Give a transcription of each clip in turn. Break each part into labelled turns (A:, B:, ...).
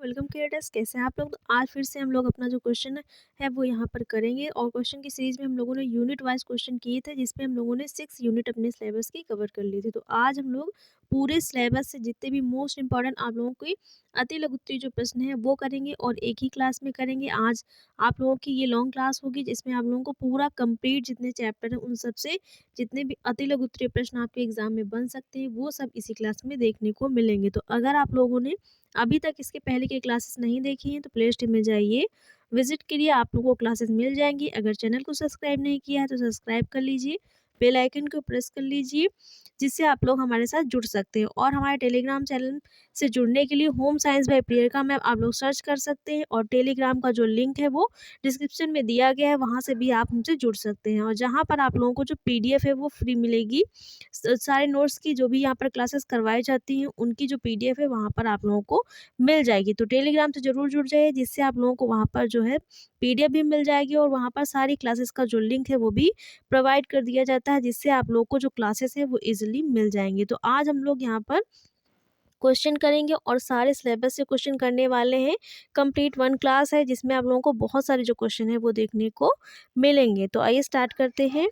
A: Welcome creators, कैसे हैं आप लोग। तो आज फिर से हम लोग अपना जो क्वेश्चन है वो यहाँ पर करेंगे और क्वेश्चन की सीरीज में हम लोगों ने यूनिट वाइज क्वेश्चन किए थे जिसमें हम लोगों ने 6 यूनिट अपने सिलेबस की कवर कर लिए थे। तो आज हम लोग पूरे सिलेबस से जितने भी मोस्ट इंपॉर्टेंट आप लोगों की अति लघुत्तरीय जो प्रश्न है वो करेंगे और एक ही क्लास में करेंगे। आज आप लोगों की ये लॉन्ग क्लास होगी जिसमें आप लोगों को पूरा कंप्लीट जितने चैप्टर हैं उन सब से जितने भी अति लघुत्तरीय प्रश्न आपके एग्जाम में बन सकते हैं वो सब इसी क्लास में देखने को मिलेंगे। तो अगर आप लोगों ने अभी तक इसके पहले की क्लासेस नहीं देखी हैं तो प्ले लिस्ट में जाइए, विजिट करिए, आप लोगों को क्लासेस मिल जाएंगी। अगर चैनल को सब्सक्राइब नहीं किया है तो सब्सक्राइब कर लीजिए, बेल आइकन को प्रेस कर लीजिए जिससे आप लोग हमारे साथ जुड़ सकते हैं। और हमारे टेलीग्राम चैनल से जुड़ने के लिए home science by Priyanka ma'am आप लोग सर्च कर सकते हैं और टेलीग्राम का जो लिंक है वो डिस्क्रिप्शन में दिया गया है, वहाँ से भी आप हमसे जुड़ सकते हैं। और जहाँ पर आप लोगों को जो PDF है वो फ्री मिलेगी। सारे नोट्स की जो भी यहाँ पर क्लासेस करवाई जाती हैं उनकी जो PDF है वहाँ पर आप लोगों को मिल जाएगी। तो टेलीग्राम से ज़रूर जुड़ जाइए जिससे आप लोगों को वहाँ पर जो है PDF भी मिल जाएगी और वहाँ पर सारी क्लासेस का जो लिंक है वो भी प्रोवाइड कर दिया जाता है जिससे आप लोगों को जो क्लासेस है वो ईजिली मिल जाएंगी। तो आज हम लोग यहाँ पर क्वेश्चन करेंगे और सारे सिलेबस से क्वेश्चन करने वाले हैं। कंप्लीट 1 क्लास है जिसमें आप लोगों को बहुत सारे जो क्वेश्चन है वो देखने को मिलेंगे। तो आइए स्टार्ट करते हैं।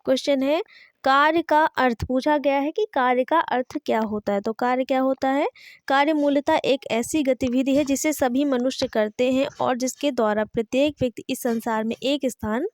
A: क्वेश्चन है, कार्य का अर्थ पूछा गया है कि कार्य का अर्थ क्या होता है। तो कार्य क्या होता है? कार्य मूलतः एक ऐसी गतिविधि है जिसे सभी मनुष्य करते हैं और जिसके द्वारा प्रत्येक व्यक्ति इस संसार में एक स्थान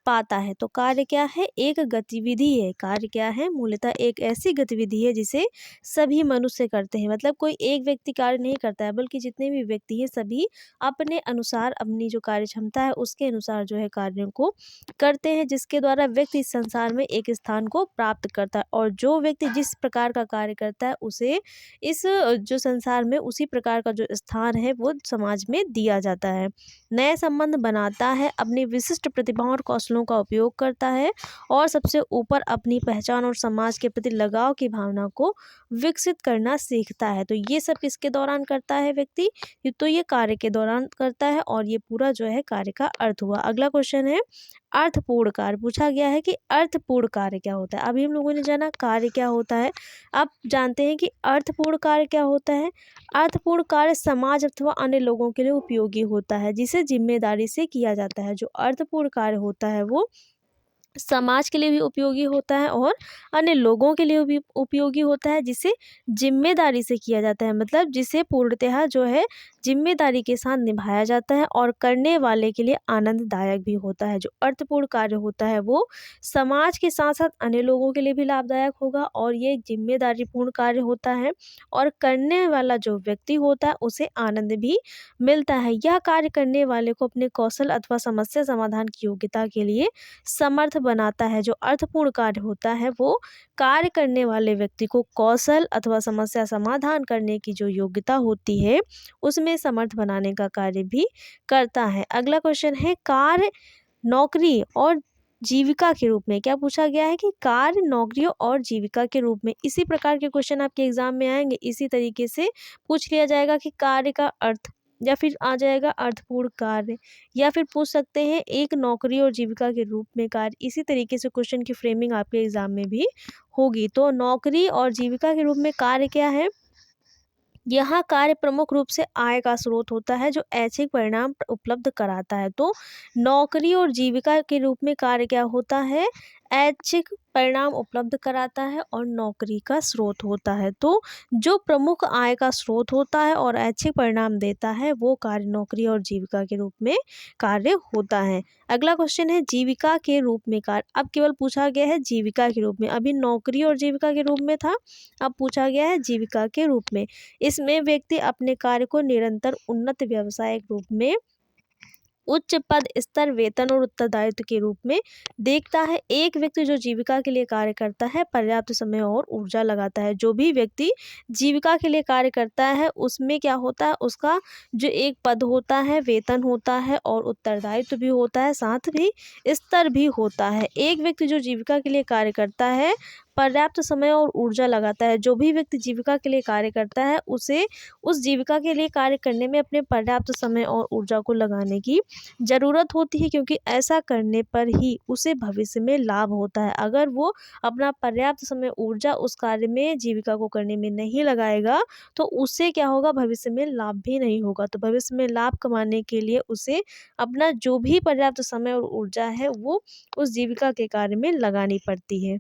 A: पाता है। तो कार्य क्या है? एक गतिविधि है। कार्य क्या है? मूलतः एक ऐसी गतिविधि है जिसे सभी मनुष्य करते हैं। मतलब कोई एक व्यक्ति कार्य नहीं करता है बल्कि जितने भी व्यक्ति हैं सभी अपने अनुसार अपनी जो कार्य क्षमता है उसके अनुसार जो है कार्यों को करते हैं जिसके द्वारा व्यक्ति इस संसार में एक स्थान को प्राप्त करता है। और जो व्यक्ति जिस प्रकार का कार्य करता है उसे इस जो संसार में उसी प्रकार का जो स्थान है वो समाज में दिया जाता है। नए संबंध बनाता है, अपनी विशिष्ट प्रतिभाओं और कौशलों का उपयोग करता है और सबसे ऊपर अपनी पहचान और समाज के प्रति लगाव की भावना को विकसित करना सीखता है। तो ये सब किसके दौरान करता है व्यक्ति? तो ये कार्य के दौरान करता है और ये पूरा जो है कार्य का अर्थ हुआ। अगला क्वेश्चन है, अर्थपूर्ण कार्य पूछा गया है कि अर्थपूर्ण कार्य क्या होता है। अभी हम लोगों ने जाना कार्य क्या होता है, अब जानते हैं कि अर्थपूर्ण कार्य क्या होता है। अर्थपूर्ण कार्य समाज अथवा अन्य लोगों के लिए उपयोगी होता है जिसे जिम्मेदारी से किया जाता है। जो अर्थपूर्ण कार्य होता है वो समाज के लिए भी उपयोगी होता है और अन्य लोगों के लिए भी उपयोगी होता है जिसे जिम्मेदारी से किया जाता है। मतलब जिसे पूर्णतः जो है जिम्मेदारी के साथ निभाया जाता है और करने वाले के लिए आनंददायक भी होता है। जो अर्थपूर्ण कार्य होता है वो समाज के साथ साथ अन्य लोगों के लिए भी लाभदायक होगा और ये जिम्मेदारीपूर्ण कार्य होता है और करने वाला जो व्यक्ति होता है उसे आनंद भी मिलता है। यह कार्य करने वाले को अपने कौशल अथवा समस्या समाधान की योग्यता के लिए समर्थ बनाता है। जो अर्थपूर्ण कार्य होता है वो कार्य करने वाले व्यक्ति को कौशल अथवा समस्या समाधान करने की जो योग्यता होती है उसमें समर्थ बनाने का कार्य भी करता है। अगला क्वेश्चन है, कार्य नौकरी और जीविका के रूप में क्या पूछा गया है कि कार्य नौकरियों और जीविका के रूप में। इसी प्रकार के क्वेश्चन आपके एग्जाम में आएंगे, इसी तरीके से पूछ लिया जाएगा कि कार्य का अर्थ, या फिर आ जाएगा अर्थपूर्ण कार्य, या फिर पूछ सकते हैं एक नौकरी और जीविका के रूप में कार्य। इसी तरीके से क्वेश्चन की फ्रेमिंग आपके एग्जाम में भी होगी। तो नौकरी और जीविका के रूप में कार्य क्या है? यह कार्य प्रमुख रूप से आय का स्रोत होता है जो ऐच्छिक परिणाम उपलब्ध कराता है। तो नौकरी और जीविका के रूप में कार्य क्या होता है? ऐच्छिक परिणाम उपलब्ध कराता है और नौकरी का स्रोत होता है। तो जो प्रमुख आय का स्रोत होता है और ऐच्छिक परिणाम देता है वो कार्य नौकरी और जीविका के रूप में कार्य होता है। अगला क्वेश्चन है, जीविका के रूप में कार्य। अब केवल पूछा गया है जीविका के रूप में, अभी नौकरी और जीविका के रूप में था, अब पूछा गया है जीविका के रूप में। इसमें व्यक्ति अपने कार्य को निरंतर उन्नत व्यावसायिक रूप में उच्च पद स्तर वेतन और उत्तरदायित्व के रूप में देखता है। एक व्यक्ति जो जीविका के लिए कार्य करता है पर्याप्त समय और ऊर्जा लगाता है। जो भी व्यक्ति जीविका के लिए कार्य करता है उसमें क्या होता है, उसका जो एक पद होता है, वेतन होता है और उत्तरदायित्व भी होता है, साथ भी स्तर भी होता है। एक व्यक्ति जो जीविका के लिए कार्य करता है पर्याप्त समय और ऊर्जा लगाता है। जो भी व्यक्ति जीविका के लिए कार्य करता है उसे उस जीविका के लिए कार्य करने में अपने पर्याप्त समय और ऊर्जा को लगाने की ज़रूरत होती है, क्योंकि ऐसा करने पर ही उसे भविष्य में लाभ होता है। अगर वो अपना पर्याप्त समय ऊर्जा उस कार्य में जीविका को करने में नहीं लगाएगा तो उससे क्या होगा, भविष्य में लाभ भी नहीं होगा। तो भविष्य में लाभ कमाने के लिए उसे अपना जो भी पर्याप्त समय और ऊर्जा है वो उस जीविका के कार्य में लगानी पड़ती है।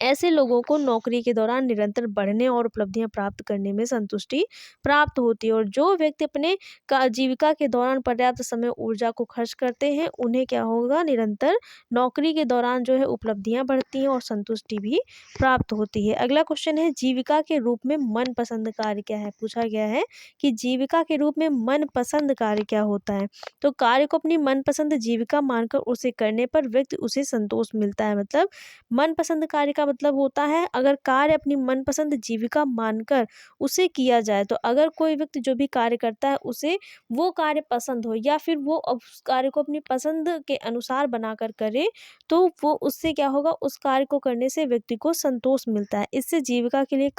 A: ऐसे लोगों को नौकरी के दौरान निरंतर बढ़ने और उपलब्धियां प्राप्त करने में संतुष्टि प्राप्त होती है, और जो व्यक्ति अपने जीविका के दौरान पर्याप्त समय ऊर्जा को खर्च करते हैं उन्हें क्या होगा, निरंतर नौकरी के दौरान जो है उपलब्धियां बढ़ती हैं और संतुष्टि भी प्राप्त होती है। अगला क्वेश्चन है, जीविका के रूप में मनपसंद कार्य क्या है। पूछा गया है कि जीविका के रूप में मनपसंद कार्य क्या होता है। तो कार्य को अपनी मनपसंद जीविका मानकर उसे करने पर व्यक्ति उसे संतोष मिलता है। मतलब मनपसंद कार्य का मतलब होता है अगर कार्य अपनी मनपसंद जीविका मानकर उसे किया जाए, तो अगर कोई व्यक्ति जो भी कार्य करता है उसे वो कार्य पसंद हो या फिर वो उस कार्य को अपनी पसंद के अनुसार बनाकर करे, तो वो उससे क्या होगा, उस कार्य को करने से व्यक्ति को संतोष मिलता है। इससे जीविका के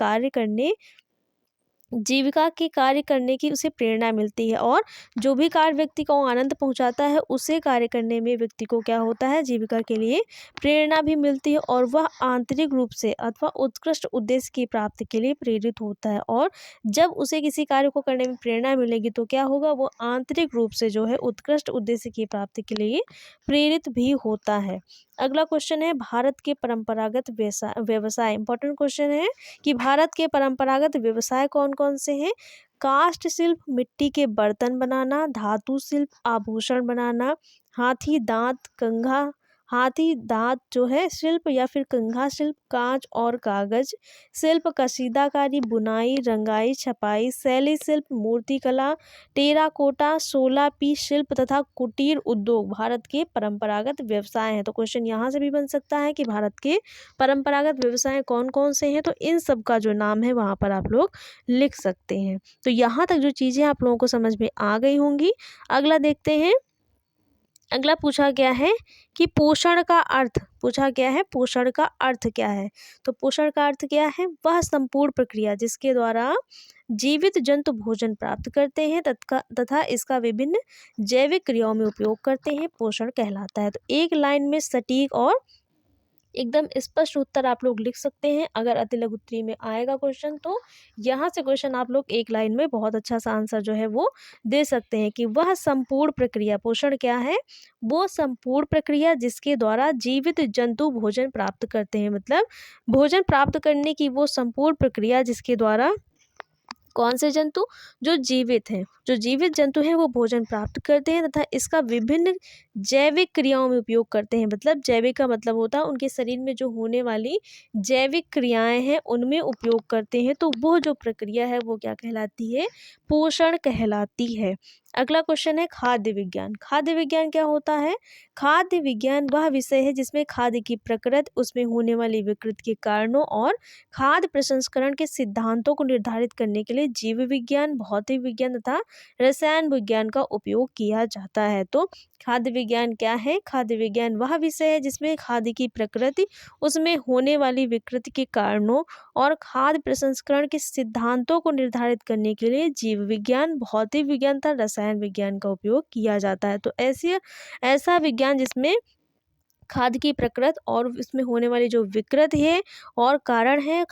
A: कार्य करने की उसे प्रेरणा मिलती है, और जो भी कार्य व्यक्ति को आनंद पहुंचाता है उसे कार्य करने में व्यक्ति को क्या होता है, जीविका के लिए प्रेरणा भी मिलती है, और वह आंतरिक रूप से अथवा उत्कृष्ट उद्देश्य की प्राप्ति के लिए प्रेरित होता है। और जब उसे किसी कार्य को करने में प्रेरणा मिलेगी तो क्या होगा, वो आंतरिक रूप से जो है उत्कृष्ट उद्देश्य की प्राप्ति के लिए प्रेरित भी होता है। अगला क्वेश्चन है, भारत के परंपरागत व्यवसाय। इंपॉर्टेंट क्वेश्चन है कि भारत के परंपरागत व्यवसाय कौन कौन से हैं। काष्ठ शिल्प, मिट्टी के बर्तन बनाना, धातु शिल्प, आभूषण बनाना, हाथी दांत जो है शिल्प या फिर कंघा शिल्प, कांच और कागज शिल्प, कशीदाकारी, बुनाई, रंगाई, छपाई, शैली शिल्प, मूर्तिकला, टेराकोटा, 16P शिल्प तथा कुटीर उद्योग भारत के परंपरागत व्यवसाय हैं। तो क्वेश्चन यहाँ से भी बन सकता है कि भारत के परंपरागत व्यवसाय कौन कौन से हैं, तो इन सब का जो नाम है वहाँ पर आप लोग लिख सकते हैं। तो यहाँ तक जो चीज़ें आप लोगों को समझ में आ गई होंगी। अगला देखते हैं। अगला पूछा गया है कि पोषण का अर्थ क्या है। तो पोषण का अर्थ क्या है, वह संपूर्ण प्रक्रिया जिसके द्वारा जीवित जंतु भोजन प्राप्त करते हैं तथा इसका विभिन्न जैविक क्रियाओं में उपयोग करते हैं, पोषण कहलाता है। तो एक लाइन में सटीक और एकदम स्पष्ट उत्तर आप लोग लिख सकते हैं। अगर अति लघु उत्तरी में आएगा क्वेश्चन तो यहाँ से क्वेश्चन आप लोग एक लाइन में बहुत अच्छा सा आंसर जो है वो दे सकते हैं कि वह संपूर्ण प्रक्रिया, पोषण क्या है, वो संपूर्ण प्रक्रिया जिसके द्वारा जीवित जंतु भोजन प्राप्त करते हैं। मतलब भोजन प्राप्त करने की वो संपूर्ण प्रक्रिया जिसके द्वारा कौन से जंतु, जो जीवित जंतु हैं वो भोजन प्राप्त करते हैं तथा इसका विभिन्न जैविक क्रियाओं में उपयोग करते हैं। मतलब जैविक का मतलब होता है उनके शरीर में जो होने वाली जैविक क्रियाएं हैं उनमें उपयोग करते हैं। तो वो जो प्रक्रिया है वो क्या कहलाती है, पोषण कहलाती है। अगला क्वेश्चन है खाद्य विज्ञान। खाद्य विज्ञान क्या होता है। खाद्य विज्ञान वह विषय है जिसमें खाद्य की प्रकृति, उसमें होने वाली विकृति के कारणों और खाद्य प्रसंस्करण के सिद्धांतों को निर्धारित करने के लिए जीव विज्ञान, भौतिक विज्ञान तथा रसायन विज्ञान का उपयोग किया जाता है। तो खाद्य विज्ञान क्या है, खाद्य विज्ञान वह विषय है जिसमें खाद्य की प्रकृति, उसमें होने वाली विकृति के कारणों और खाद्य प्रसंस्करण के सिद्धांतों को निर्धारित करने के लिए जीव विज्ञान, भौतिक विज्ञान तथा रसायन विज्ञान का उपयोग किया जाता है। तो ऐसा विज्ञान जिसमें खाद्य की प्रकृति और इसमें होने वाली जो विकृति है और कारण है,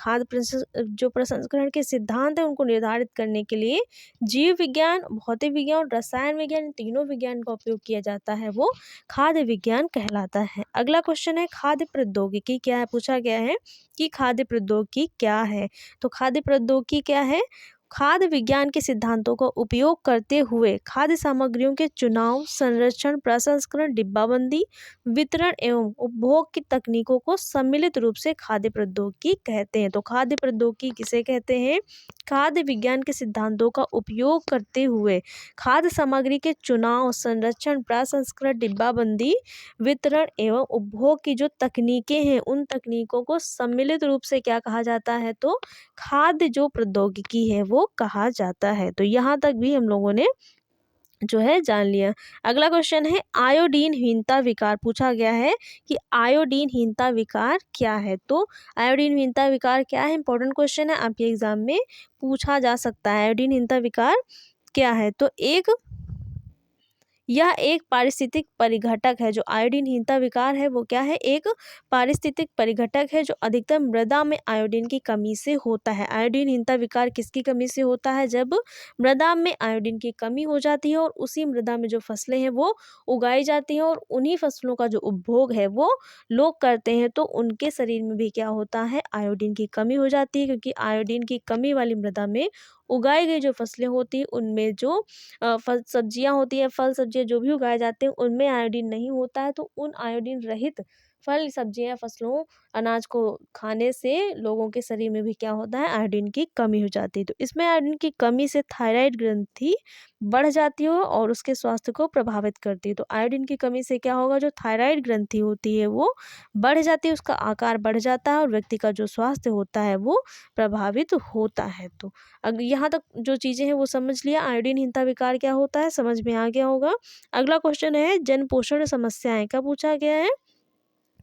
A: जो प्रसंस्करण के सिद्धांत है उनको निर्धारित करने के लिए जीव विज्ञान, भौतिक विज्ञान और रसायन विज्ञान, इन तीनों विज्ञान का उपयोग किया जाता है, वो खाद्य विज्ञान कहलाता है। अगला क्वेश्चन है खाद्य प्रौद्योगिकी क्या है। पूछा गया है कि खाद्य प्रौद्योगिकी क्या है। तो खाद्य प्रौद्योगिकी क्या है, खाद्य विज्ञान के सिद्धांतों का उपयोग करते हुए खाद्य सामग्रियों के चुनाव, संरक्षण, प्रसंस्करण, डिब्बाबंदी, वितरण एवं उपभोग की तकनीकों को सम्मिलित रूप से खाद्य प्रौद्योगिकी कहते हैं। तो खाद्य प्रौद्योगिकी किसे कहते हैं, खाद्य विज्ञान के सिद्धांतों का उपयोग करते हुए खाद्य सामग्री के चुनाव, संरक्षण, प्रसंस्करण, डिब्बाबंदी, वितरण एवं उपभोग की जो तकनीकें हैं उन तकनीकों को सम्मिलित रूप से क्या कहा जाता है, तो खाद्य जो प्रौद्योगिकी है वो कहा जाता है। तो यहाँ तक भी हम लोगों ने जो है जान लिया। अगला क्वेश्चन है आयोडीनहीनता विकार पूछा गया है कि आयोडीनहीनता विकार क्या है। तो आयोडीनहीनता विकार क्या है, इंपॉर्टेंट क्वेश्चन है, आपके एग्जाम में पूछा जा सकता है। आयोडीनहीनता विकार क्या है, तो यह एक पारिस्थितिक परिघटक है। जो आयोडीनहीनता विकार है वो क्या है, एक पारिस्थितिक परिघटक है जो अधिकतर मृदा में आयोडीन की कमी से होता है। आयोडीनहीनता विकार किसकी कमी से होता है, जब मृदा में आयोडीन की कमी हो जाती है और उसी मृदा में जो फसलें हैं वो उगाई जाती हैं और उन्हीं फसलों का जो उपभोग है वो लोग करते हैं, तो उनके शरीर में भी क्या होता है, आयोडीन की कमी हो जाती है। क्योंकि आयोडीन की कमी वाली मृदा में उगाई गई जो फसलें होती हैं उनमें जो फल सब्जियां होती हैं, फल सब्जियां जो भी उगाए जाते हैं उनमें आयोडीन नहीं होता है, तो उन आयोडीन रहित फल सब्जियां फसलों अनाज को खाने से लोगों के शरीर में भी क्या होता है, आयोडीन की कमी हो जाती है। तो इसमें आयोडीन की कमी से थायराइड ग्रंथि बढ़ जाती है और उसके स्वास्थ्य को प्रभावित करती है। तो आयोडीन की कमी से क्या होगा, जो थायराइड ग्रंथि होती है वो बढ़ जाती है, उसका आकार बढ़ जाता है और व्यक्ति का जो स्वास्थ्य होता है वो प्रभावित होता है। तो अगर यहाँ तक जो चीज़ें हैं वो समझ लिया, आयोडीनहीनता विकार क्या होता है समझ में आ गया होगा। अगला क्वेश्चन है जन पोषण समस्याएं का पूछा गया है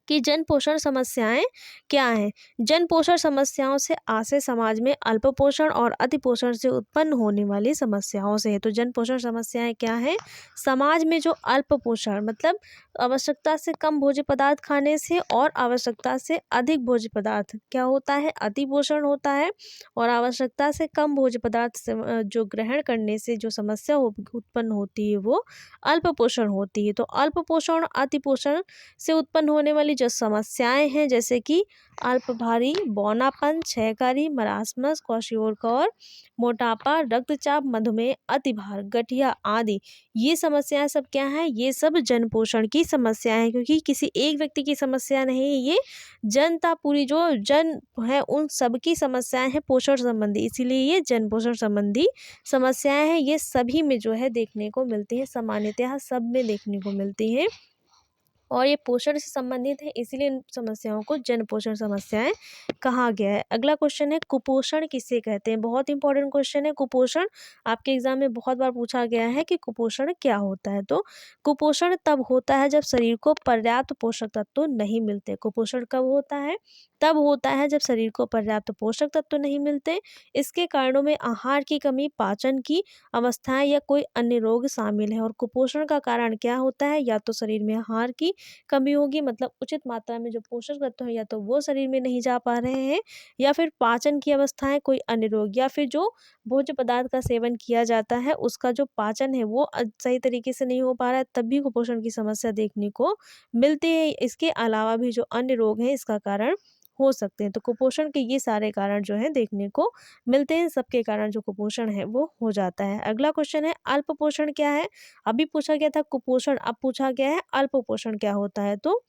A: कि जन पोषण समस्याएं क्या हैं। जन पोषण समस्याओं से आशय समाज में अल्प पोषण और अति पोषण से उत्पन्न होने वाली समस्याओं से है। तो जन पोषण समस्याएं क्या है, समाज में जो अल्प पोषण मतलब आवश्यकता से कम भोज्य पदार्थ खाने से और आवश्यकता से अधिक भोज्य पदार्थ क्या होता है, अति पोषण होता है। और आवश्यकता से कम भोज्य पदार्थ जो ग्रहण करने से जो समस्या उत्पन्न होती है वो अल्प पोषण होती है। तो अल्प पोषण अति पोषण से उत्पन्न होने वाली जो समस्याएं हैं जैसे कि अल्प भारी, बौनापन, क्षयकारी, मरासमस, क्वाशियोरकर, मोटापा, रक्तचाप, मधुमेह, अतिभार, गठिया आदि, ये समस्याएं सब क्या हैं, ये सब जन पोषण की समस्याएं हैं। क्योंकि किसी एक व्यक्ति की समस्या नहीं है, ये जनता पूरी जो जन है उन सबकी समस्याएं हैं पोषण संबंधी, इसीलिए ये जन पोषण संबंधी समस्याएं हैं। ये सभी में जो है देखने को मिलती है, सामान्यतः सब में देखने को मिलती है और ये पोषण से संबंधित है, इसीलिए इन समस्याओं को जन पोषण समस्याएं कहा गया है। अगला क्वेश्चन है कुपोषण किसे कहते हैं। बहुत इंपॉर्टेंट क्वेश्चन है कुपोषण, आपके एग्जाम में बहुत बार पूछा गया है कि कुपोषण क्या होता है। तो कुपोषण तब होता है जब शरीर को पर्याप्त पोषक तत्व नहीं मिलते। कुपोषण कब होता है, तब होता है जब शरीर को पर्याप्त पोषक तत्व नहीं मिलते। इसके कारणों में आहार की कमी, पाचन की अवस्थाएं या कोई अन्य रोग शामिल है। और कुपोषण का कारण क्या होता है, या तो शरीर में आहार की कमी होगी, मतलब उचित मात्रा में जो पोषक तत्व है या तो वो शरीर में नहीं जा पा रहे हैं, या फिर पाचन की अवस्थाएं, कोई अन्य रोग, या फिर जो भोज्य पदार्थ का सेवन किया जाता है उसका जो पाचन है वो सही तरीके से नहीं हो पा रहा है, तब भी कुपोषण की समस्या देखने को मिलती है। इसके अलावा भी जो अन्य रोग हैं इसका कारण हो सकते हैं। तो कुपोषण के ये सारे कारण जो है देखने को मिलते हैं, सबके कारण जो कुपोषण है वो हो जाता है। अगला क्वेश्चन है अल्प पोषण क्या है। अभी पूछा गया था कुपोषण, अब पूछा गया है अल्प पोषण क्या होता है। तो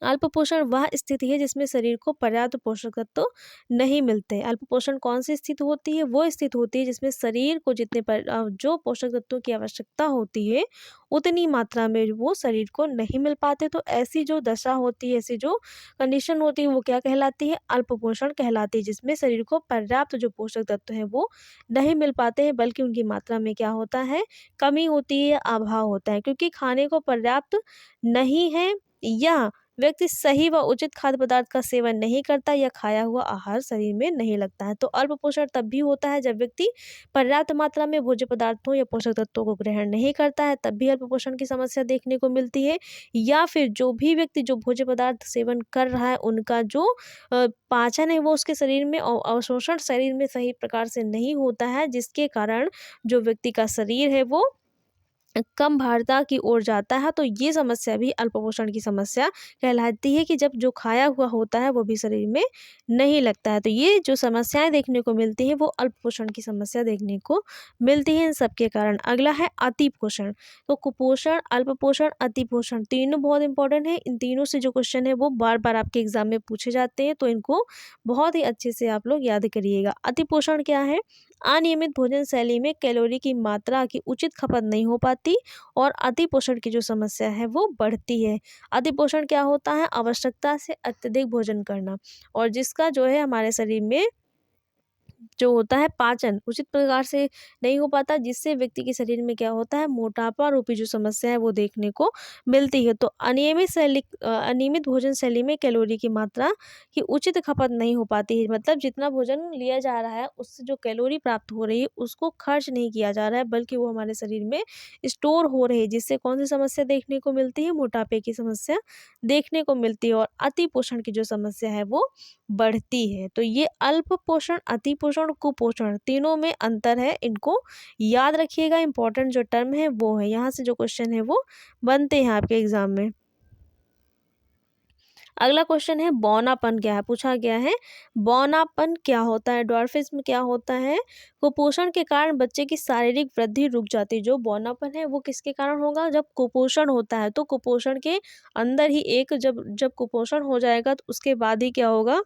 A: अल्प पोषण वह स्थिति है जिसमें शरीर को पर्याप्त पोषक तत्व नहीं मिलते। अल्प पोषण कौन सी स्थिति होती है, वो स्थिति होती है जिसमें शरीर को जो पोषक तत्वों की आवश्यकता होती है उतनी मात्रा में वो शरीर को नहीं मिल पाते। तो ऐसी जो दशा होती है, ऐसी जो कंडीशन होती है वो क्या कहलाती है, अल्प पोषण कहलाती है, जिसमें शरीर को पर्याप्त जो पोषक तत्व है वो नहीं मिल पाते हैं, बल्कि उनकी मात्रा में क्या होता है, कमी होती है, अभाव होता है। क्योंकि खाने को पर्याप्त नहीं है या व्यक्ति सही व उचित खाद्य पदार्थ का सेवन नहीं करता या खाया हुआ आहार शरीर में नहीं लगता है। तो अल्प पोषण तब भी होता है जब व्यक्ति पर्याप्त मात्रा में भोज्य पदार्थों या पोषक तत्वों को ग्रहण नहीं करता है, तब भी अल्प पोषण की समस्या देखने को मिलती है। या फिर जो भी व्यक्ति जो भोज्य पदार्थ सेवन कर रहा है उनका जो पाचन है वो उसके शरीर में और अवशोषण शरीर में सही प्रकार से नहीं होता है, जिसके कारण जो व्यक्ति का शरीर है वो कम भारता की ओर जाता है। तो ये समस्या भी अल्पपोषण की समस्या कहलाती है कि जब जो खाया हुआ होता है वो भी शरीर में नहीं लगता है। तो ये जो समस्याएं देखने को मिलती हैं वो अल्पपोषण की समस्या देखने को मिलती है इन सबके कारण। अगला है अतिपोषण। तो कुपोषण, अल्पपोषण, अतिपोषण तीनों बहुत इंपॉर्टेंट है। इन तीनों से जो क्वेश्चन है वो बार बार आपके एग्जाम में पूछे जाते हैं, तो इनको बहुत ही अच्छे से आप लोग याद करिएगा। अतिपोषण क्या है, अनियमित भोजन शैली में कैलोरी की मात्रा की उचित खपत नहीं हो पाती और अतिपोषण की जो समस्या है वो बढ़ती है। अतिपोषण क्या होता है, आवश्यकता से अत्यधिक भोजन करना, और जिसका जो है हमारे शरीर में जो होता है पाचन उचित प्रकार से नहीं हो पाता, जिससे व्यक्ति के शरीर में क्या होता है, मोटापा रूपी जो समस्या है वो देखने को मिलती है। तो अनियमित भोजन शैली में कैलोरी की मात्रा की उचित खपत नहीं हो पाती है, मतलब जितना भोजन लिया जा रहा है उससे जो कैलोरी प्राप्त हो रही है उसको खर्च नहीं किया जा रहा है, बल्कि वो हमारे शरीर में स्टोर हो रही है, जिससे कौन सी समस्या देखने को मिलती है, मोटापे की समस्या देखने को मिलती है और अति पोषण की जो समस्या है वो बढ़ती है। तो ये अल्प पोषण, अति पोषण, कुपोषण तीनों में अंतर है, इनको याद रखिएगा। इंपॉर्टेंट जो टर्म है वो है, यहाँ से जो क्वेश्चन है वो बनते हैं आपके एग्जाम में। अगला क्वेश्चन है बौनापन क्या है, पूछा गया है बौनापन क्या होता है, डॉर्फिज्म क्या होता है। कुपोषण के कारण बच्चे की शारीरिक वृद्धि रुक जाती है। जो बौनापन है वो किसके कारण होगा, जब कुपोषण होता है। तो कुपोषण के अंदर ही एक जब जब कुपोषण हो जाएगा तो उसके बाद ही क्या होगा,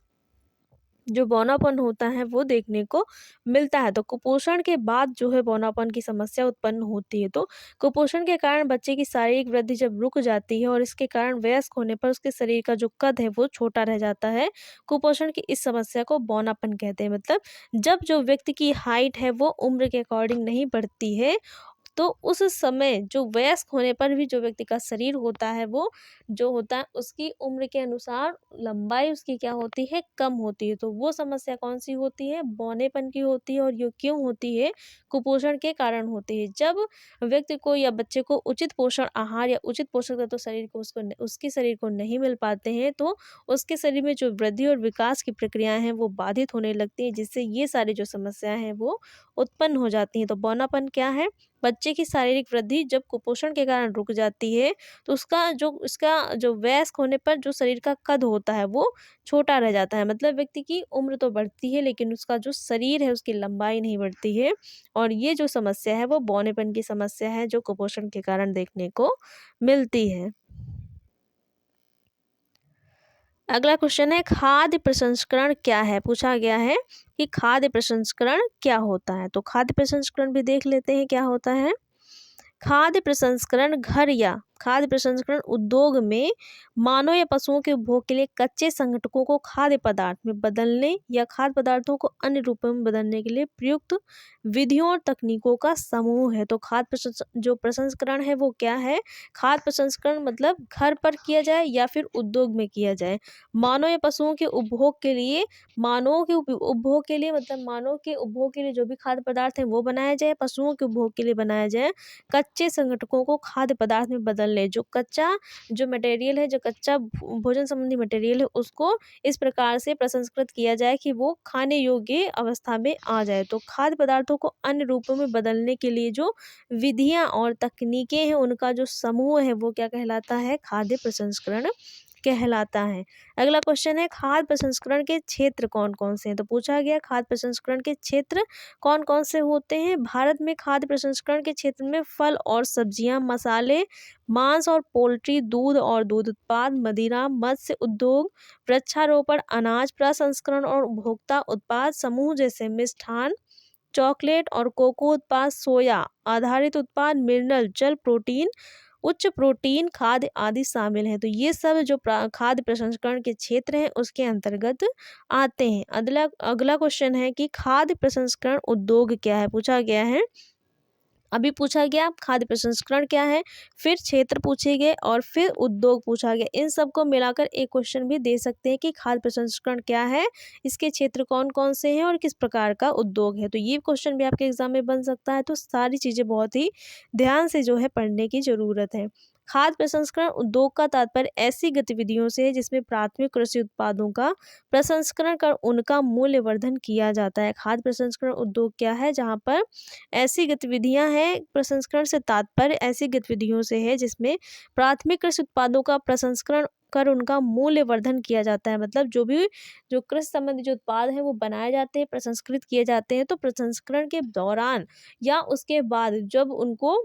A: जो बौनापन होता है वो देखने को मिलता है। तो कुपोषण के बाद जो है बौनापन की समस्या उत्पन्न होती है। तो कुपोषण के कारण बच्चे की शारीरिक वृद्धि जब रुक जाती है और इसके कारण वयस्क होने पर उसके शरीर का जो कद है वो छोटा रह जाता है, कुपोषण की इस समस्या को बौनापन कहते हैं। मतलब जब जो व्यक्ति की हाइट है वो उम्र के अकॉर्डिंग नहीं बढ़ती है, तो उस समय जो वयस्क होने पर भी जो व्यक्ति का शरीर होता है वो जो होता है उसकी उम्र के अनुसार लंबाई उसकी क्या होती है, कम होती है। तो वो समस्या कौन सी होती है, बौनेपन की होती है। और ये क्यों होती है, कुपोषण के कारण होती है। जब व्यक्ति को या बच्चे को उचित पोषण आहार या उचित पोषक तत्व शरीर को उसके शरीर को नहीं मिल पाते हैं, तो उसके शरीर में जो वृद्धि और विकास की प्रक्रियाएं हैं वो बाधित होने लगती हैं, जिससे ये सारी जो समस्याएं हैं वो उत्पन्न हो जाती हैं। तो बौनापन क्या है, बच्चे की शारीरिक वृद्धि जब कुपोषण के कारण रुक जाती है, तो उसका जो वयस्क होने पर जो शरीर का कद होता है वो छोटा रह जाता है। मतलब व्यक्ति की उम्र तो बढ़ती है लेकिन उसका जो शरीर है उसकी लंबाई नहीं बढ़ती है। और ये जो समस्या है वो बौनेपन की समस्या है, जो कुपोषण के कारण देखने को मिलती है। अगला क्वेश्चन है खाद्य प्रसंस्करण क्या है, पूछा गया है कि खाद्य प्रसंस्करण क्या होता है। तो खाद्य प्रसंस्करण भी देख लेते हैं क्या होता है। खाद्य प्रसंस्करण घर या खाद्य प्रसंस्करण उद्योग में मानव या पशुओं के उपभोग के लिए कच्चे संघटकों को खाद्य पदार्थ में बदलने या खाद्य पदार्थों को अन्य रूपों में बदलने के लिए प्रयुक्त विधियों और तकनीकों का समूह है। तो जो प्रसंस्करण है वो क्या है, खाद्य प्रसंस्करण मतलब घर पर किया जाए या फिर उद्योग में किया जाए, मानव या पशुओं के उपभोग के लिए, उपभोग के लिए मतलब मानव के उपभोग के लिए जो भी खाद्य पदार्थ है वो बनाया जाए, पशुओं के उपभोग के लिए बनाया जाए। कच्चे संघटकों को खाद्य पदार्थ में बदल ले, जो कच्चा जो मटेरियल है, जो कच्चा भोजन संबंधी मटेरियल है उसको इस प्रकार से प्रसंस्कृत किया जाए कि वो खाने योग्य अवस्था में आ जाए। तो खाद्य पदार्थों को अन्य रूपों में बदलने के लिए जो विधियां और तकनीकें हैं उनका जो समूह है वो क्या कहलाता है, खाद्य प्रसंस्करण कहलाता है। अगला क्वेश्चन है खाद्य प्रसंस्करण के क्षेत्र कौन कौन से हैं। तो पूछा गया खाद्य प्रसंस्करण के क्षेत्र कौन कौन से होते हैं। भारत में खाद्य प्रसंस्करण के क्षेत्र में फल और सब्जियां, मसाले, मांस और पोल्ट्री, दूध और दूध उत्पाद, मदिरा, मत्स्य उद्योग, वृक्षारोपण, अनाज प्रसंस्करण और उपभोक्ता उत्पाद समूह जैसे मिष्ठान, चॉकलेट और कोको उत्पाद, सोया आधारित उत्पाद, मिनरल जल, प्रोटीन, उच्च प्रोटीन खाद्य आदि शामिल हैं। तो ये सब जो खाद्य प्रसंस्करण के क्षेत्र हैं उसके अंतर्गत आते हैं। अगला अगला क्वेश्चन है कि खाद्य प्रसंस्करण उद्योग क्या है, पूछा गया है। अभी पूछा गया खाद्य प्रसंस्करण क्या है, फिर क्षेत्र पूछे गए और फिर उद्योग पूछा गया। इन सबको मिलाकर एक क्वेश्चन भी दे सकते हैं कि खाद्य प्रसंस्करण क्या है, इसके क्षेत्र कौन कौन से हैं और किस प्रकार का उद्योग है। तो ये क्वेश्चन भी आपके एग्जाम में बन सकता है। तो सारी चीज़ें बहुत ही ध्यान से जो है पढ़ने की ज़रूरत है। खाद्य प्रसंस्करण उद्योग का तात्पर्य ऐसी गतिविधियों से है जिसमें प्राथमिक कृषि उत्पादों का प्रसंस्करण कर उनका मूल्यवर्धन किया जाता है। खाद्य प्रसंस्करण उद्योग क्या है, जहाँ पर ऐसी गतिविधियां हैं, प्रसंस्करण से तात्पर्य ऐसी गतिविधियों से है जिसमें प्राथमिक कृषि उत्पादों का प्रसंस्करण कर उनका मूल्यवर्धन किया जाता है। मतलब जो कृषि संबंधी जो उत्पाद हैं वो बनाए जाते हैं, प्रसंस्कृत किए जाते हैं। तो प्रसंस्करण के दौरान या उसके बाद जब उनको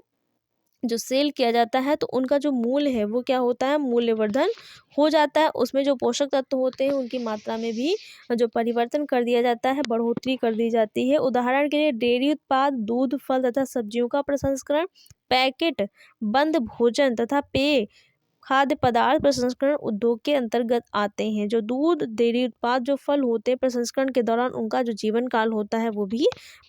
A: जो सेल किया जाता है तो उनका जो मूल्य है वो क्या होता है, मूल्यवर्धन हो जाता है। उसमें जो पोषक तत्व होते हैं उनकी मात्रा में भी जो परिवर्तन कर दिया जाता है, बढ़ोतरी कर दी जाती है। उदाहरण के लिए डेयरी उत्पाद, दूध, फल तथा सब्जियों का प्रसंस्करण, पैकेट बंद भोजन तथा पेय खाद्य पदार्थ प्रसंस्करण उद्योग के अंतर्गत आते हैं। जो दूध, डेयरी उत्पाद, जो फल होते हैं, प्रसंस्करण के दौरान उनका जो जीवन काल होता है वो भी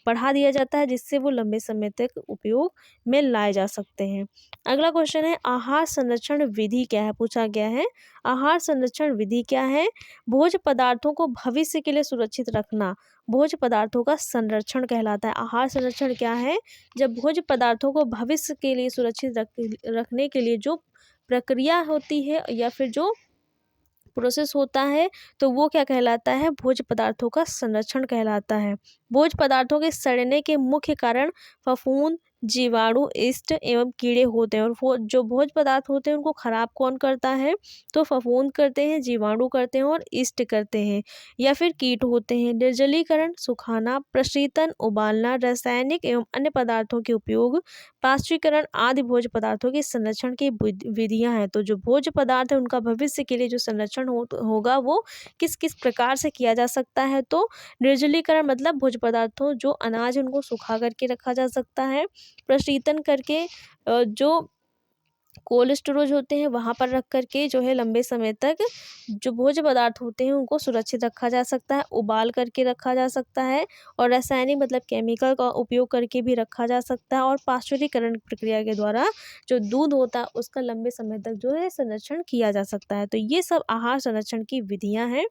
A: बढ़ा दिया जाता है, जिससे वो लंबे समय तक उपयोग में लाए जा सकते हैं। अगला क्वेश्चन है आहार संरक्षण विधि क्या है, पूछा गया है। आहार संरक्षण विधि क्या है? भोज्य पदार्थों को भविष्य के लिए सुरक्षित रखना भोज्य पदार्थों का संरक्षण कहलाता है। आहार संरक्षण क्या है? जब भोज्य पदार्थों को भविष्य के लिए सुरक्षित रखने के लिए जो प्रक्रिया होती है या फिर जो प्रोसेस होता है, तो वो क्या कहलाता है? भोज्य पदार्थों का संरक्षण कहलाता है। भोज्य पदार्थों के सड़ने के मुख्य कारण फफूंद, जीवाणु, ईस्ट एवं कीड़े होते हैं। और वो जो भोज्य पदार्थ होते हैं उनको खराब कौन करता है? तो फफूंद करते हैं, जीवाणु करते हैं और ईस्ट करते हैं या फिर कीट होते हैं। निर्जलीकरण, सुखाना, प्रशीतन, उबालना, रासायनिक एवं अन्य पदार्थों के उपयोग, पाश्चुरीकरण आदि भोज्य पदार्थों के संरक्षण की विधियां हैं। तो जो भोज्य पदार्थ है उनका भविष्य के लिए जो संरक्षण होगा वो किस किस प्रकार से किया जा सकता है? तो निर्जलीकरण मतलब भोज्य पदार्थों जो अनाज है उनको सुखा करके रखा जा सकता है। प्रशीतन करके जो कोल्ड स्टोरेज होते हैं वहाँ पर रख करके जो है लंबे समय तक जो भोज्य पदार्थ होते हैं उनको सुरक्षित रखा जा सकता है। उबाल करके रखा जा सकता है और रासायनिक मतलब केमिकल का उपयोग करके भी रखा जा सकता है। और पाश्चुरीकरण प्रक्रिया के द्वारा जो दूध होता है उसका लंबे समय तक जो है संरक्षण किया जा सकता है। तो ये सब आहार संरक्षण की विधियाँ हैं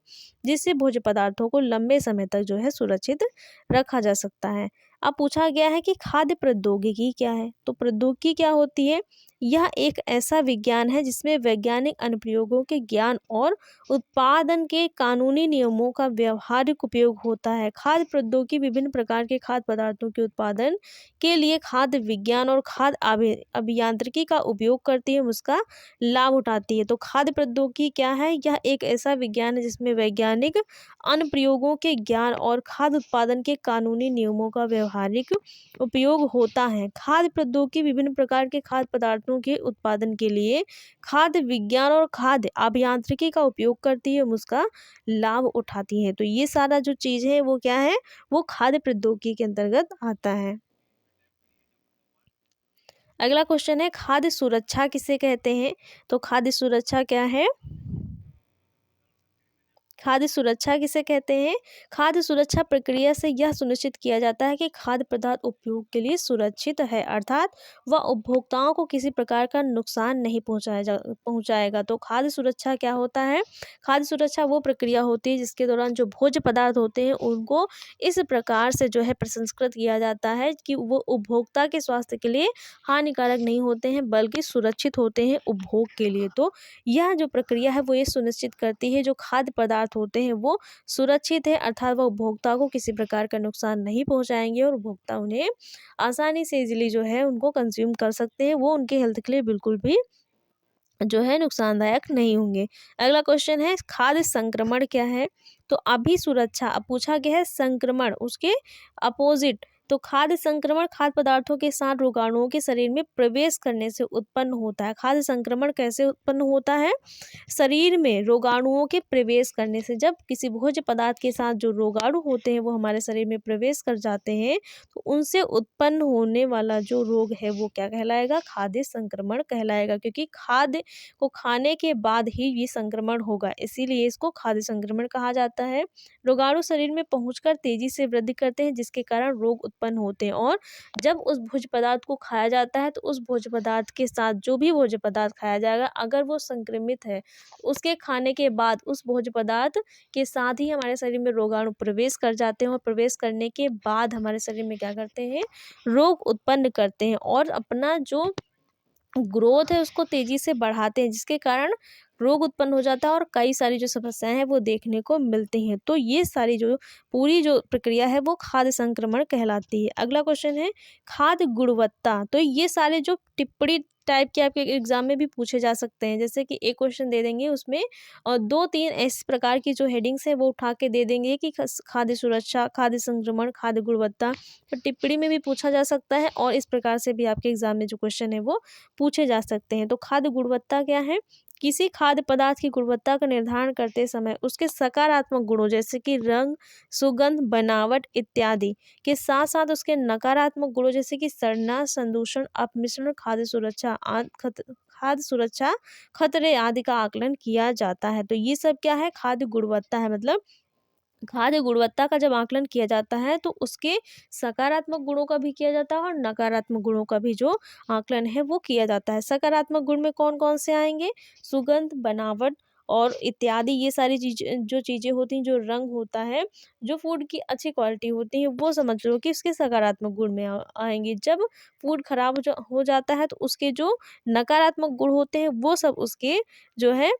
A: जिससे भोज्य पदार्थों को लंबे समय तक जो है सुरक्षित रखा जा सकता है। अब पूछा गया है कि खाद्य प्रौद्योगिकी क्या है? तो प्रौद्योगिकी क्या होती है? यह एक ऐसा विज्ञान है जिसमें वैज्ञानिक अनुप्रयोगों के ज्ञान और उत्पादन के कानूनी नियमों का व्यावहारिक उपयोग होता है। खाद्य प्रौद्योगिकी विभिन्न प्रकार के खाद्य पदार्थों के उत्पादन के लिए खाद्य विज्ञान और खाद्य अभियांत्रिकी का उपयोग करती है, उसका लाभ उठाती है। तो खाद्य प्रौद्योगिकी क्या है? यह एक ऐसा विज्ञान है जिसमें वैज्ञानिक अनुप्रयोगों के ज्ञान और खाद्य उत्पादन के कानूनी नियमों का व्यावहारिक उपयोग होता है। खाद्य प्रौद्योगिकी विभिन्न प्रकार के खाद्य पदार्थों के उत्पादन के लिए खाद्य विज्ञान और खाद्य अभियांत्रिकी का उपयोग करती है, उसका लाभ उठाती है। तो ये सारा जो चीज़ है वो क्या है? वो खाद्य प्रौद्योगिकी के अंतर्गत आता है। अगला क्वेश्चन है खाद्य सुरक्षा किसे कहते हैं? तो खाद्य सुरक्षा क्या है? खाद्य सुरक्षा किसे कहते हैं? खाद्य सुरक्षा प्रक्रिया से यह सुनिश्चित किया जाता है कि खाद्य पदार्थ उपयोग के लिए सुरक्षित है, अर्थात वह उपभोक्ताओं को किसी प्रकार का नुकसान नहीं पहुंचाएगा। तो खाद्य सुरक्षा क्या होता है? खाद्य सुरक्षा वो प्रक्रिया होती है जिसके दौरान जो भोज्य पदार्थ होते हैं उनको इस प्रकार से जो है प्रसंस्कृत किया जाता है कि वो उपभोक्ता के स्वास्थ्य के लिए हानिकारक नहीं होते हैं बल्कि सुरक्षित होते हैं उपभोग के लिए। तो यह जो प्रक्रिया है वो ये सुनिश्चित करती है जो खाद्य पदार्थ होते हैं वो सुरक्षित है, अर्थात वह उपभोक्ता को किसी प्रकार का नुकसान नहीं पहुंचाएंगे और उपभोक्ता उन्हें आसानी से इजीली जो है उनको कंज्यूम कर सकते हैं, वो उनके हेल्थ के लिए बिल्कुल भी जो है नुकसानदायक नहीं होंगे। अगला क्वेश्चन है खाद्य संक्रमण क्या है? तो अभी सुरक्षा अब पूछा गया है संक्रमण उसके अपोजिट। तो खाद्य संक्रमण खाद्य पदार्थों के साथ रोगाणुओं के शरीर में प्रवेश करने से उत्पन्न होता है। खाद्य संक्रमण कैसे उत्पन्न होता है? शरीर में रोगाणुओं के प्रवेश करने से। जब किसी भोज्य पदार्थ के साथ जो रोगाणु होते हैं वो हमारे शरीर में प्रवेश कर जाते हैं तो उनसे उत्पन्न होने वाला जो रोग है वो क्या कहलाएगा? खाद्य संक्रमण कहलाएगा, क्योंकि खाद्य को खाने के बाद ही ये संक्रमण होगा, इसीलिए इसको खाद्य संक्रमण कहा जाता है। रोगाणु शरीर में पहुंचकर तेजी से वृद्धि करते हैं जिसके कारण रोग उत्पन्न होते हैं और जब उस भोज्य पदार्थ को खाया जाता है तो उस भोज्य पदार्थ के साथ जो भी भोज्य पदार्थ खाया जाएगा अगर वो संक्रमित है उसके खाने के बाद उस भोज्य पदार्थ के साथ ही हमारे शरीर में रोगाणु प्रवेश कर जाते हैं और प्रवेश करने के बाद हमारे शरीर में क्या करते हैं? रोग उत्पन्न करते हैं और अपना जो ग्रोथ है उसको तेजी से बढ़ाते हैं जिसके कारण रोग उत्पन्न हो जाता है और कई सारी जो समस्याएं हैं वो देखने को मिलती हैं। तो ये सारी जो पूरी जो प्रक्रिया है वो खाद्य संक्रमण कहलाती है। अगला क्वेश्चन है खाद्य गुणवत्ता। तो ये सारे जो टिप्पणी टाइप के आपके एग्जाम में भी पूछे जा सकते हैं, जैसे कि एक क्वेश्चन दे देंगे उसमें और 2-3 इस प्रकार की जो हेडिंग्स है वो उठा के दे देंगे कि खाद्य सुरक्षा, खाद्य संक्रमण, खाद्य गुणवत्ता। तो टिप्पणी में भी पूछा जा सकता है और इस प्रकार से भी आपके एग्जाम में जो क्वेश्चन है वो पूछे जा सकते हैं। तो खाद्य गुणवत्ता क्या है? किसी खाद्य पदार्थ की गुणवत्ता का निर्धारण करते समय उसके सकारात्मक गुणों जैसे कि रंग, सुगंध, बनावट इत्यादि के साथ साथ उसके नकारात्मक गुणों जैसे कि सड़ना, संदूषण, अपमिश्रण, खाद्य सुरक्षा खाद्य सुरक्षा खतरे आदि का आकलन किया जाता है। तो ये सब क्या है, खाद्य गुणवत्ता है। मतलब खाद्य गुणवत्ता का जब आकलन किया जाता है तो उसके सकारात्मक गुणों का भी किया जाता है और नकारात्मक गुणों का भी जो आकलन है वो किया जाता है। सकारात्मक गुण में कौन कौन से आएंगे, सुगंध, बनावट और इत्यादि, ये सारी चीजें जो चीजें होती हैं, जो रंग होता है, जो फूड की अच्छी क्वालिटी होती है, वो समझ लो कि उसके सकारात्मक गुण में आएंगे। जब फूड खराब हो जाता है तो उसके जो नकारात्मक गुण होते हैं वो सब उसके जो है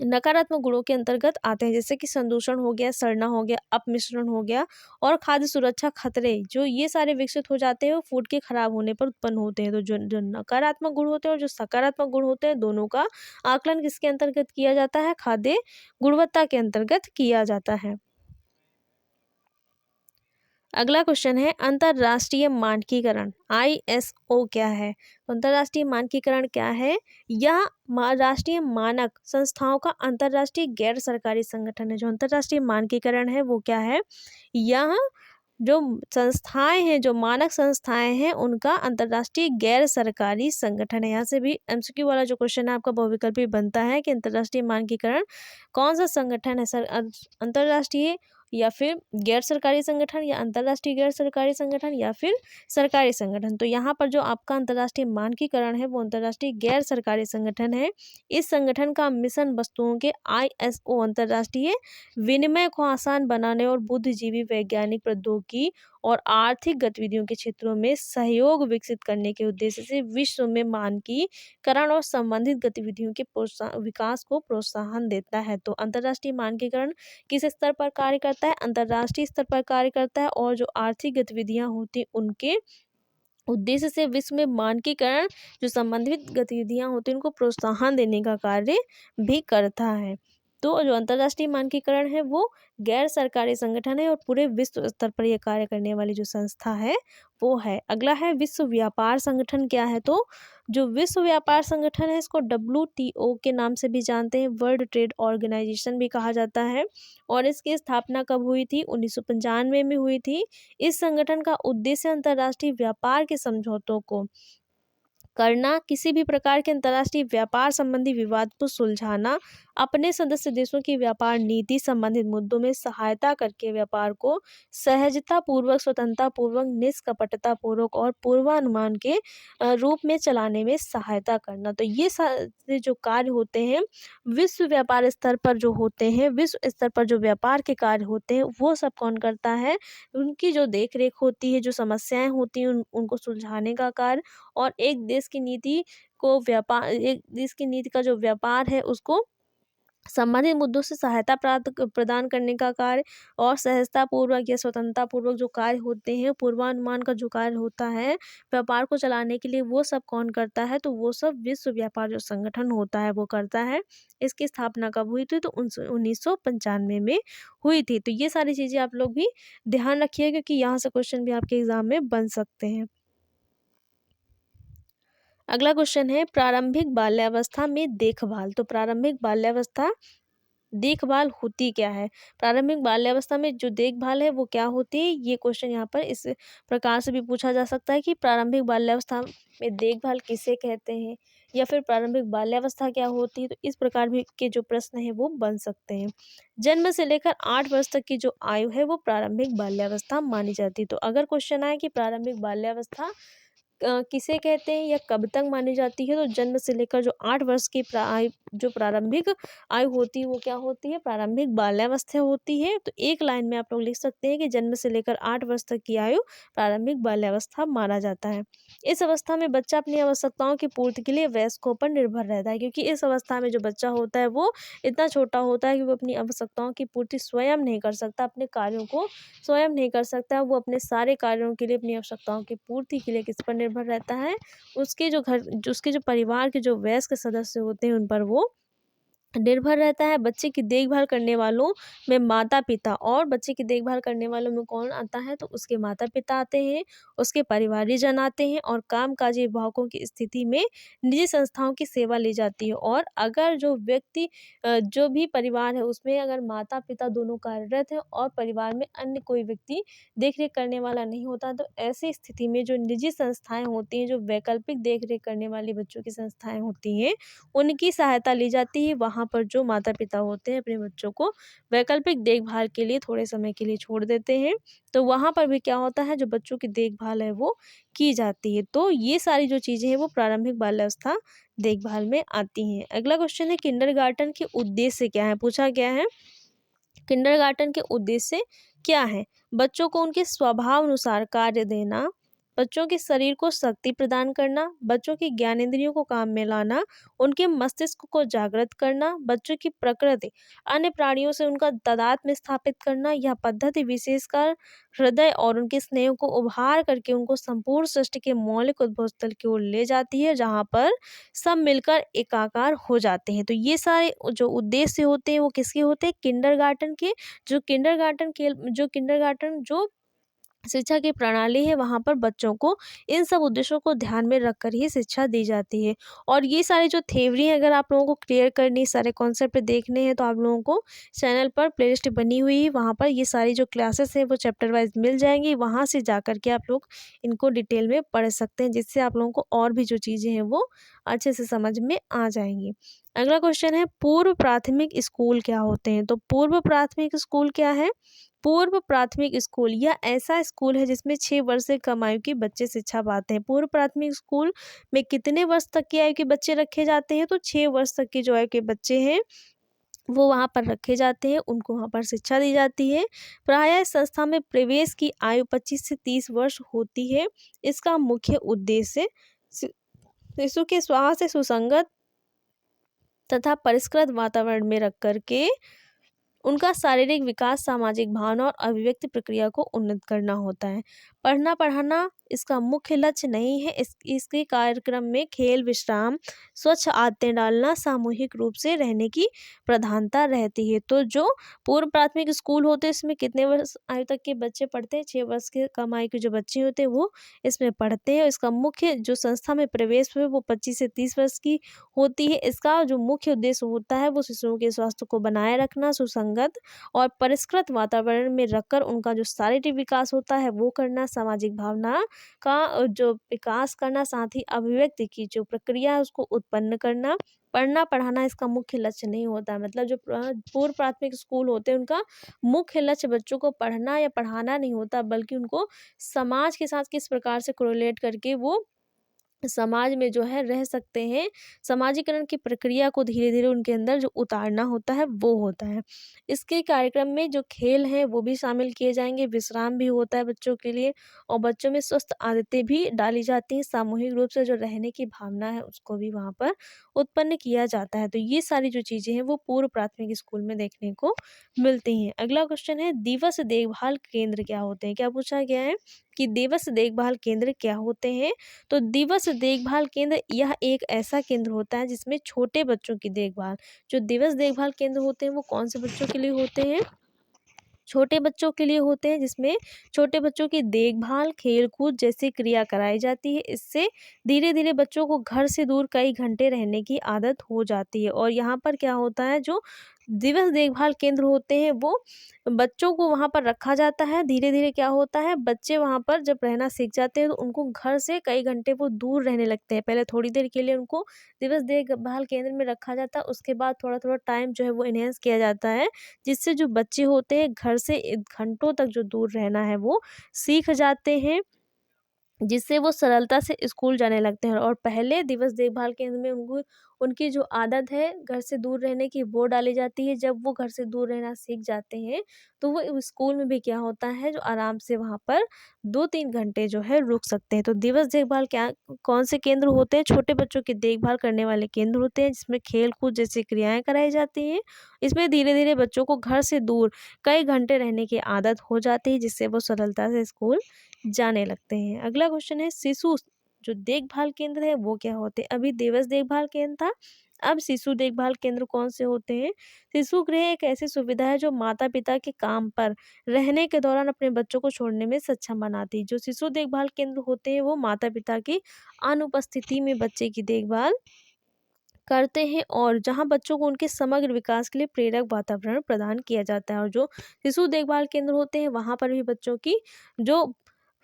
A: नकारात्मक गुणों के अंतर्गत आते हैं, जैसे कि संदूषण हो गया, सड़ना हो गया, अपमिश्रण हो गया और खाद्य सुरक्षा खतरे, जो ये सारे विकसित हो जाते हैं वो फूड के खराब होने पर उत्पन्न होते हैं। तो जो जो नकारात्मक गुण होते हैं और जो सकारात्मक गुण होते हैं, दोनों का आकलन किसके अंतर्गत किया जाता है, खाद्य गुणवत्ता के अंतर्गत किया जाता है। अगला क्वेश्चन है, अंतर्राष्ट्रीय मानकीकरण ISO क्या है। तो अंतर्राष्ट्रीय मानकीकरण क्या है, यह राष्ट्रीय मानक संस्थाओं का अंतर्राष्ट्रीय गैर सरकारी संगठन है। जो अंतर्राष्ट्रीय मानकीकरण है वो क्या है, यह जो संस्थाएं हैं, जो मानक संस्थाएं हैं, उनका अंतर्राष्ट्रीय गैर सरकारी संगठन है। यहाँ से भी MCQ वाला जो क्वेश्चन है आपका बहुविकल्पी बनता है कि अंतर्राष्ट्रीय मानकीकरण कौन सा संगठन है, सर, अंतर्राष्ट्रीय या फिर गैर सरकारी संगठन या अंतर्राष्ट्रीय गैर सरकारी संगठन या फिर सरकारी संगठन। तो यहाँ पर जो आपका अंतर्राष्ट्रीय मानकीकरण है वो अंतर्राष्ट्रीय गैर सरकारी संगठन है। इस संगठन का मिशन वस्तुओं के ISO अंतर्राष्ट्रीय विनिमय को आसान बनाने और बुद्धिजीवी, वैज्ञानिक, प्रौद्योगिकी और आर्थिक गतिविधियों के क्षेत्रों में सहयोग विकसित करने के उद्देश्य से विश्व में मानकीकरण और संबंधित गतिविधियों के विकास को प्रोत्साहन देता है। तो अंतर्राष्ट्रीय मानकीकरण किस स्तर पर कार्य करता है, अंतर्राष्ट्रीय स्तर पर कार्य करता है और जो आर्थिक गतिविधियां होती हैं उनके उद्देश्य से विश्व में मानकीकरण, जो संबंधित गतिविधियां होती हैं उनको प्रोत्साहन देने का कार्य भी करता है। तो जो अंतर्राष्ट्रीय मानकीकरण है वो गैर सरकारी संगठन है और पूरे विश्व स्तर पर यह कार्य करने वाली जो संस्था है वो है। अगला है, विश्व व्यापार संगठन क्या है। तो जो विश्व व्यापार संगठन है इसको WTO के नाम से भी जानते हैं, वर्ल्ड ट्रेड ऑर्गेनाइजेशन भी कहा जाता है। और इसकी स्थापना कब हुई थी, 1995 में हुई थी। इस संगठन का उद्देश्य अंतर्राष्ट्रीय व्यापार के समझौतों को करना, किसी भी प्रकार के अंतर्राष्ट्रीय व्यापार संबंधी विवाद को सुलझाना, अपने सदस्य देशों की व्यापार नीति संबंधित मुद्दों में सहायता करके व्यापार को सहजता पूर्वक, स्वतंत्रता पूर्वक, निष्कपटता पूर्वक और पूर्वानुमान के रूप में चलाने में सहायता करना। तो ये सारे जो कार्य होते हैं विश्व व्यापार स्तर पर जो होते हैं, विश्व स्तर पर जो व्यापार के कार्य होते हैं वो सब कौन करता है, उनकी जो देख रेख होती है, जो समस्याएं होती हैं उनको सुलझाने का कार्य और एक देश की नीति को व्यापार, एक देश की नीति का जो व्यापार है उसको संबंधित मुद्दों से सहायता प्राप्त प्रदान करने का कार्य और सहजता पूर्वक या स्वतंत्रता पूर्वक जो कार्य होते हैं, पूर्वानुमान का जो कार्य होता है व्यापार को चलाने के लिए, वो सब कौन करता है, तो वो सब विश्व व्यापार जो संगठन होता है वो करता है। इसकी स्थापना कब हुई थी, तो 1995 में हुई थी। तो ये सारी चीज़ें आप लोग भी ध्यान रखिए क्योंकि यहाँ से क्वेश्चन भी आपके एग्जाम में बन सकते हैं। अगला क्वेश्चन है, प्रारंभिक बाल्यावस्था में देखभाल। तो प्रारंभिक बाल्यावस्था देखभाल होती क्या है, प्रारंभिक बाल्यावस्था में जो देखभाल है वो क्या होती है। ये क्वेश्चन यहाँ पर इस प्रकार से भी पूछा जा सकता है कि प्रारंभिक बाल्यावस्था में देखभाल किसे कहते हैं या फिर प्रारंभिक बाल्यावस्था क्या होती है। तो इस प्रकार भी के जो प्रश्न है वो बन सकते हैं। जन्म से लेकर 8 वर्ष तक की जो आयु है वो प्रारंभिक बाल्यावस्था मानी जाती है। तो अगर क्वेश्चन आए कि प्रारंभिक बाल्यावस्था किसे कहते हैं या कब तक मानी जाती है, तो जन्म से लेकर जो 8 वर्ष की जो प्रारंभिक आयु होती है वो क्या होती है, प्रारंभिक बाल्यावस्था होती है। तो एक लाइन में आप लोग लिख सकते हैं कि जन्म से लेकर 8 वर्ष तक की आयु प्रारंभिक बाल्यावस्था माना जाता है। इस अवस्था में बच्चा अपनी आवश्यकताओं की पूर्ति के लिए वयस्कों पर निर्भर रहता है, क्योंकि इस अवस्था में जो बच्चा होता है वो इतना छोटा होता है कि वो अपनी आवश्यकताओं की पूर्ति स्वयं नहीं कर सकता, अपने कार्यों को स्वयं नहीं कर सकता। वो अपने सारे कार्यों के लिए, अपनी आवश्यकताओं की पूर्ति के लिए किस पर निर्भर रहता है, उसके जो परिवार के जो वयस्क सदस्य होते हैं उन पर वो निर्भर रहता है। बच्चे की देखभाल करने वालों में माता पिता, और बच्चे की देखभाल करने वालों में कौन आता है, तो उसके माता पिता आते हैं, उसके परिवारीजन आते हैं, और कामकाजी विभागों की स्थिति में निजी संस्थाओं की सेवा ली जाती है। और अगर जो व्यक्ति जो भी परिवार है उसमें अगर माता पिता दोनों कार्यरत हैं और परिवार में अन्य कोई व्यक्ति देख रेख करने वाला नहीं होता, तो ऐसी स्थिति में जो निजी संस्थाएं होती हैं, जो वैकल्पिक देख रेख करने वाली बच्चों की संस्थाएं होती हैं, उनकी सहायता ली जाती है। वहाँ पर जो माता-पिता होते हैं अपने बच्चों को वैकल्पिक देखभाल के लिए थोड़े समय के लिए छोड़ देते हैं। तो वहाँ पर भी क्या होता है, जो बच्चों की देखभाल है वो की जाती है। तो ये सारी जो चीज़ें हैं वो प्रारंभिक बाल्यावस्था देखभाल में आती हैं। अगला क्वेश्चन है किंडरगार्टन के उद्देश्य क्या है? पूछा गया है किंडरगार्टन के उद्देश्य क्या हैं? बच्चों को उनके स्वभाव अनुसार कार्य देना, बच्चों के शरीर को शक्ति प्रदान करना, बच्चों की ज्ञानेंद्रियों को काम में लाना, उनके मस्तिष्क को जागृत करना, बच्चों की प्रकृति अन्य प्राणियों से उनका तादात्म्य स्थापित करना। यह पद्धति विशेषकर हृदय और उनके स्नेह को उभार करके उनको संपूर्ण सृष्टि के मौलिक उद्भव स्थल की ओर ले जाती है, जहाँ पर सब मिलकर एकाकार हो जाते हैं। तो ये सारे जो उद्देश्य होते हैं वो किसके होते हैं? किंडरगार्टन के। जो किंडरगार्टन जो शिक्षा की प्रणाली है वहाँ पर बच्चों को इन सब उद्देश्यों को ध्यान में रखकर ही शिक्षा दी जाती है। और ये सारी जो थ्योरी है अगर आप लोगों को क्लियर करनी, सारे कॉन्सेप्ट देखने हैं, तो आप लोगों को चैनल पर प्लेलिस्ट बनी हुई है, वहाँ पर ये सारी जो क्लासेस है वो चैप्टर वाइज मिल जाएंगी। वहाँ से जा कर के आप लोग इनको डिटेल में पढ़ सकते हैं, जिससे आप लोगों को और भी जो चीज़ें हैं वो अच्छे से समझ में आ जाएंगी। अगला क्वेश्चन है पूर्व प्राथमिक स्कूल क्या होते हैं? तो पूर्व प्राथमिक स्कूल क्या है? पूर्व प्राथमिक स्कूल यह ऐसा स्कूल है जिसमें 6 वर्ष से कम आयु के बच्चे शिक्षा पाते हैं। पूर्व प्राथमिक स्कूल में कितने वर्ष तक की आयु के बच्चे रखे जाते हैं? तो 6 वर्ष तक की जो आयु के बच्चे हैं वो वहाँ पर रखे जाते हैं, उनको वहाँ पर शिक्षा दी जाती है। प्रायः इस संस्था में प्रवेश की आयु 25 से 30 वर्ष होती है। इसका मुख्य उद्देश्य शिशु के स्वास्थ्य सुसंगत तथा परिष्कृत वातावरण में रख कर के उनका शारीरिक विकास, सामाजिक भावना और अभिव्यक्ति प्रक्रिया को उन्नत करना होता है। पढ़ना पढ़ाना इसका मुख्य लक्ष्य नहीं है। इसके कार्यक्रम में खेल, विश्राम, स्वच्छ आदतें डालना, सामूहिक रूप से रहने की प्रधानता रहती है। तो जो पूर्व प्राथमिक स्कूल होते हैं इसमें कितने वर्ष आयु तक के बच्चे पढ़ते हैं? 6 वर्ष के कम आयु के जो बच्चे होते हैं वो इसमें पढ़ते हैं। इसका मुख्य जो संस्था में प्रवेश हुए वो 25 से 30 वर्ष की होती है। इसका जो मुख्य उद्देश्य होता है वो शिशुओं के स्वास्थ्य को बनाए रखना, सुसंगत और परिष्कृत वातावरण में रखकर उनका जो शारीरिक विकास होता है वो करना, सामाजिक भावना का जो विकास करना, साथ ही अभिव्यक्ति की जो प्रक्रिया है उसको उत्पन्न करना। पढ़ना पढ़ाना इसका मुख्य लक्ष्य नहीं होता है। मतलब जो पूर्व प्राथमिक स्कूल होते हैं उनका मुख्य लक्ष्य बच्चों को पढ़ना या पढ़ाना नहीं होता, बल्कि उनको समाज के साथ किस प्रकार से कोरिलेट करके वो समाज में जो है रह सकते हैं, समाजीकरण की प्रक्रिया को धीरे धीरे उनके अंदर जो उतारना होता है वो होता है। इसके कार्यक्रम में जो खेल हैं वो भी शामिल किए जाएंगे, विश्राम भी होता है बच्चों के लिए, और बच्चों में स्वस्थ आदतें भी डाली जाती हैं। सामूहिक रूप से जो रहने की भावना है उसको भी वहाँ पर उत्पन्न किया जाता है। तो ये सारी जो चीज़ें हैं वो पूर्व प्राथमिक स्कूल में देखने को मिलती हैं। अगला क्वेश्चन है दिवस देखभाल केंद्र क्या होते हैं? क्या पूछा गया है कि दिवस देखभाल केंद्र क्या होते हैं? तो दिवस देखभाल केंद्र यह एक ऐसा केंद्र होता है जिसमें छोटे बच्चों की देखभाल, जो दिवस देखभाल केंद्र होते हैं वो कौन से बच्चों के लिए होते हैं? छोटे बच्चों के लिए होते हैं, जिसमें छोटे बच्चों की देखभाल, खेल-कूद जैसी क्रिया कराई जाती है। इससे धीरे-धीरे बच्चों को घर से दूर कई घंटे रहने की आदत हो जाती है। और यहाँ पर क्या होता है, जो दिवस देखभाल केंद्र होते हैं वो बच्चों को वहाँ पर रखा जाता है। धीरे-धीरे क्या होता है, बच्चे वहाँ पर जब रहना सीख जाते हैं तो उनको घर से कई घंटे वो दूर रहने लगते हैं। पहले थोड़ी देर के लिए उनको दिवस देखभाल केंद्र में रखा जाता है, उसके बाद थोड़ा-थोड़ा टाइम जो है वो एनहांस किया जाता है, जिससे जो बच्चे होते हैं घर से घंटों तक जो दूर रहना है वो सीख जाते हैं, जिससे वो सरलता से स्कूल जाने लगते हैं। और पहले दिवस देखभाल केंद्र में उनको उनकी जो आदत है घर से दूर रहने की वो डाली जाती है। जब वो घर से दूर रहना सीख जाते हैं तो वो स्कूल में भी क्या होता है, जो आराम से वहाँ पर 2-3 घंटे जो है रुक सकते हैं। तो दिवस देखभाल क्या कौन से केंद्र होते हैं? छोटे बच्चों की देखभाल करने वाले केंद्र होते हैं, जिसमें खेल कूद जैसी क्रियाएं कराई जाती हैं। इसमें धीरे धीरे बच्चों को घर से दूर कई घंटे रहने की आदत हो जाती है, जिससे वो सरलता से स्कूल जाने लगते हैं। अगला क्वेश्चन है शिशु जो देखभाल केंद्र है वो क्या होते हैं? अभी दिवस देखभाल केंद्र था, अब शिशु देखभाल केंद्र कौन से होते हैं? शिशु गृह एक ऐसी सुविधा है जो माता पिता के काम पर रहने के दौरान अपने बच्चों को छोड़ने में सक्षम बनाती है। जो शिशु देखभाल केंद्र होते हैं वो माता पिता की अनुपस्थिति में बच्चे की देखभाल करते हैं और जहां बच्चों को उनके समग्र विकास के लिए प्रेरक वातावरण प्रदान किया जाता है। और जो शिशु देखभाल केंद्र होते हैं वहां पर भी बच्चों की जो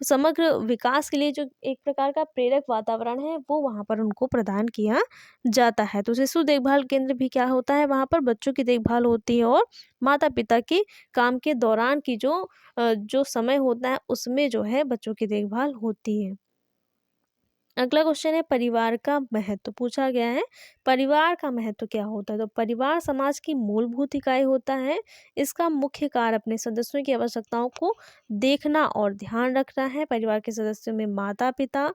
A: समग्र विकास के लिए जो एक प्रकार का प्रेरक वातावरण है वो वहां पर उनको प्रदान किया जाता है। तो शिशु देखभाल केंद्र भी क्या होता है, वहां पर बच्चों की देखभाल होती है और माता पिता के काम के दौरान की जो समय होता है उसमें जो है बच्चों की देखभाल होती है। अगला क्वेश्चन है परिवार का महत्व पूछा गया है। परिवार का महत्व क्या होता है? तो परिवार समाज की मूलभूत इकाई होता है। इसका मुख्य कार्य अपने सदस्यों की आवश्यकताओं को देखना और ध्यान रखना है। परिवार के सदस्यों में माता पिता,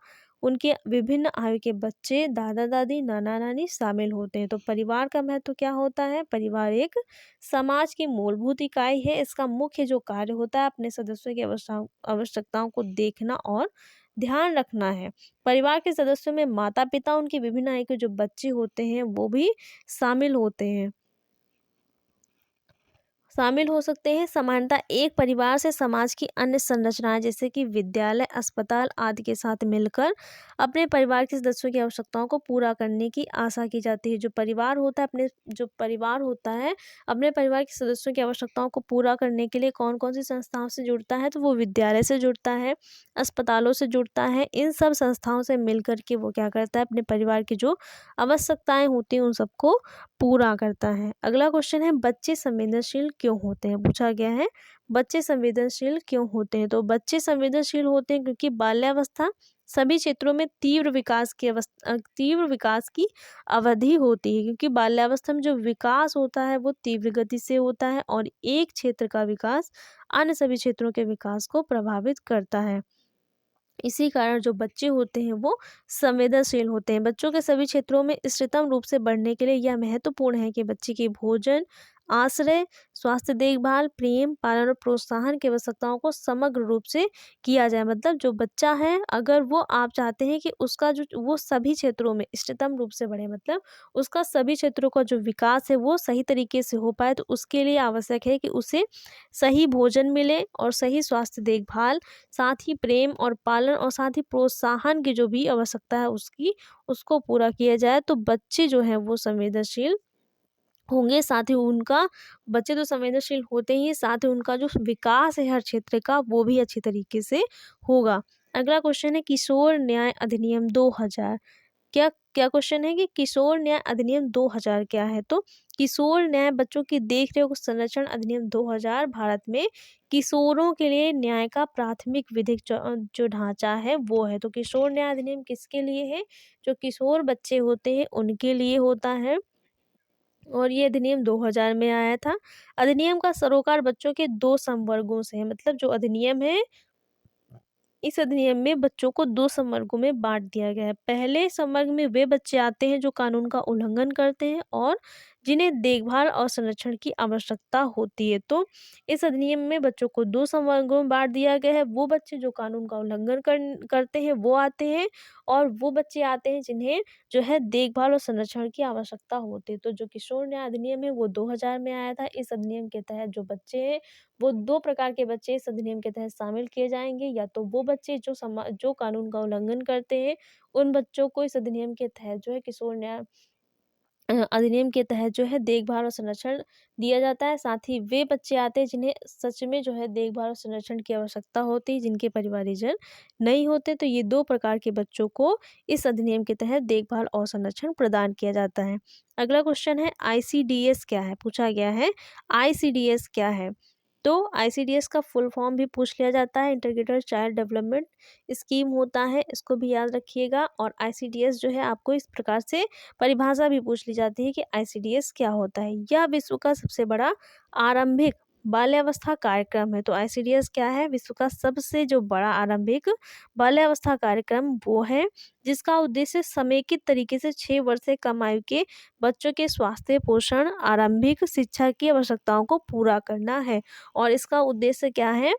A: उनके विभिन्न आयु के बच्चे, दादा दादी, नाना नानी शामिल होते हैं। तो परिवार का महत्व क्या होता है? परिवार एक समाज की मूलभूत इकाई है। इसका मुख्य जो कार्य होता है अपने सदस्यों की आवश्यकताओं को देखना और ध्यान रखना है। परिवार के सदस्यों में माता पिता, उनकी विभिन्न आयु के जो बच्चे होते हैं वो भी शामिल होते हैं, शामिल हो सकते हैं। समानता एक परिवार से समाज की अन्य संरचनाएं जैसे कि विद्यालय, अस्पताल आदि के साथ मिलकर अपने परिवार के सदस्यों की आवश्यकताओं को पूरा करने की आशा की जाती है। जो परिवार होता है अपने परिवार के सदस्यों की आवश्यकताओं को पूरा करने के लिए कौन कौन सी संस्थाओं से जुड़ता है? तो वो विद्यालय से जुड़ता है, अस्पतालों से जुड़ता है। इन सब संस्थाओं से मिलकर के वो क्या करता है, अपने परिवार की जो आवश्यकताएं होती हैं उन सबको पूरा करता है। अगला क्वेश्चन है बच्चे संवेदनशील क्यों होते हैं? पूछा गया है बच्चे संवेदनशील क्यों होते हैं? तो बच्चे संवेदनशील होते हैं क्योंकि बाल्यावस्था सभी क्षेत्रों में तीव्र विकास की अवधि होती है। क्योंकि बाल्यावस्था में जो विकास होता है वो तीव्र गति से होता है और एक क्षेत्र का विकास अन्य सभी क्षेत्रों के विकास को प्रभावित करता है। इसी कारण जो बच्चे होते हैं वो संवेदनशील होते हैं। बच्चों के सभी क्षेत्रों में इष्टतम रूप से बढ़ने के लिए यह महत्वपूर्ण है कि बच्चे की भोजन, आश्रय, स्वास्थ्य देखभाल, प्रेम, पालन और प्रोत्साहन की आवश्यकताओं को समग्र रूप से किया जाए। मतलब जो बच्चा है अगर वो आप चाहते हैं कि उसका जो वो सभी क्षेत्रों में इष्टतम रूप से बढ़े, मतलब उसका सभी क्षेत्रों का जो विकास है वो सही तरीके से हो पाए, तो उसके लिए आवश्यक है कि उसे सही भोजन मिले और सही स्वास्थ्य देखभाल, साथ ही प्रेम और पालन और साथ ही प्रोत्साहन की जो भी आवश्यकता है उसको पूरा किया जाए। तो बच्चे जो हैं वो संवेदनशील होंगे, साथ ही उनका बच्चे तो संवेदनशील होते ही हैं, साथ ही उनका जो विकास है हर क्षेत्र का वो भी अच्छी तरीके से होगा। अगला क्वेश्चन है किशोर न्याय अधिनियम 2000 क्या क्या क्वेश्चन है कि किशोर न्याय अधिनियम 2000 क्या है? तो किशोर न्याय बच्चों की देखरेख और संरक्षण अधिनियम 2000 भारत में किशोरों के लिए न्याय का प्राथमिक विधिक जो ढांचा है वो है। तो किशोर न्याय अधिनियम किसके लिए है? जो किशोर बच्चे होते हैं उनके लिए होता है और ये अधिनियम 2000 में आया था। अधिनियम का सरोकार बच्चों के दो संवर्गों से है। मतलब जो अधिनियम है इस अधिनियम में बच्चों को दो संवर्गों में बांट दिया गया है। पहले संवर्ग में वे बच्चे आते हैं जो कानून का उल्लंघन करते हैं और जिन्हें देखभाल और संरक्षण की आवश्यकता होती है। तो इस अधिनियम में बच्चों को दो संवर्गों में बांट दिया गया है। वो बच्चे जो कानून का उल्लंघन करते हैं वो आते हैं और वो बच्चे आते हैं जिन्हें जो है देखभाल और संरक्षण की आवश्यकता होती है। तो जो किशोर न्याय अधिनियम है वो 2000 में आया था। इस अधिनियम के तहत जो बच्चे हैं वो दो प्रकार के बच्चे इस अधिनियम के तहत शामिल किए जाएंगे। या तो वो बच्चे जो कानून का उल्लंघन करते हैं उन बच्चों को इस अधिनियम के तहत जो है किशोर न्याय अधिनियम के तहत जो है देखभाल और संरक्षण दिया जाता है। साथ ही वे बच्चे आते हैं जिन्हें सच में जो है देखभाल और संरक्षण की आवश्यकता होती है, जिनके परिवारीजन नहीं होते। तो ये दो प्रकार के बच्चों को इस अधिनियम के तहत देखभाल और संरक्षण प्रदान किया जाता है। अगला क्वेश्चन है आईसीडीएस क्या है? पूछा गया है आईसीडीएस क्या है? तो आईसीडीएस का फुल फॉर्म भी पूछ लिया जाता है, इंटीग्रेटेड चाइल्ड डेवलपमेंट स्कीम होता है, इसको भी याद रखिएगा। और आईसीडीएस जो है आपको इस प्रकार से परिभाषा भी पूछ ली जाती है कि आईसीडीएस क्या होता है। यह विश्व का सबसे बड़ा आरंभिक बाल्यावस्था कार्यक्रम है। तो आईसीडीएस क्या है? विश्व का सबसे जो बड़ा आरंभिक बाल्यावस्था कार्यक्रम वो है जिसका उद्देश्य समेकित तरीके से 6 वर्ष से कम आयु के बच्चों के स्वास्थ्य, पोषण, आरंभिक शिक्षा की आवश्यकताओं को पूरा करना है। और इसका उद्देश्य क्या है?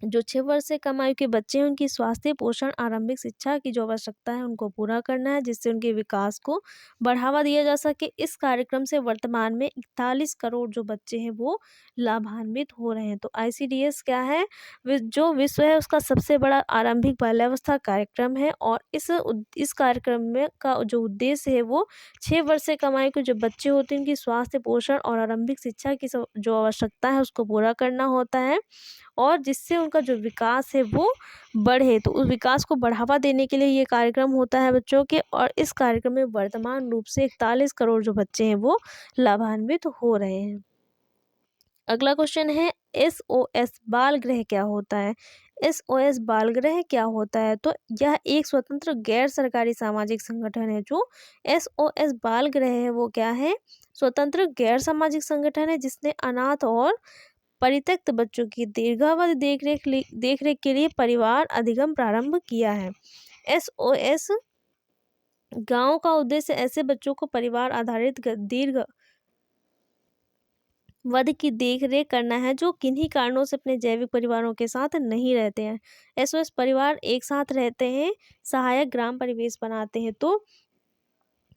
A: जो 6 वर्ष से कम आयु के बच्चे हैं उनकी स्वास्थ्य, पोषण, आरंभिक शिक्षा की जो आवश्यकता है उनको पूरा करना है, जिससे उनके विकास को बढ़ावा दिया जा सके। इस कार्यक्रम से वर्तमान में 41 करोड़ जो बच्चे हैं वो लाभान्वित हो रहे हैं। तो आईसीडीएस क्या है? जो विश्व है उसका सबसे बड़ा आरंभिक बाल्यावस्था कार्यक्रम है, और इस कार्यक्रम में का जो उद्देश्य है वो 6 वर्ष से कम आयु के जो बच्चे होते हैं उनकी स्वास्थ्य, पोषण और आरंभिक शिक्षा की जो आवश्यकता है उसको पूरा करना होता है, और जिससे उनका जो विकास है वो बढ़े। तो उस विकास को बढ़ावा देने के लिए ये कार्यक्रम होता है बच्चों के, और इस कार्यक्रम में वर्तमान रूप से 41 करोड़ जो बच्चे हैं वो लाभान्वित हो रहे हैं। अगला क्वेश्चन है, एसओएस बाल गृह क्या होता है? एसओएस बाल गृह क्या होता है? तो यह एक स्वतंत्र गैर सरकारी सामाजिक संगठन है। जो एसओएस बाल गृह है वो क्या है? स्वतंत्र गैर सामाजिक संगठन है, जिसने अनाथ और परित्यक्त बच्चों की दीर्घावधि देखरेख के लिए परिवार अधिगम प्रारंभ किया है। एसओएस गांव का उद्देश्य ऐसे बच्चों को परिवार आधारित दीर्घ वध की देखरेख करना है जो किन्हीं कारणों से अपने जैविक परिवारों के साथ नहीं रहते हैं। एसओएस परिवार एक साथ रहते हैं, सहायक ग्राम परिवेश बनाते हैं। तो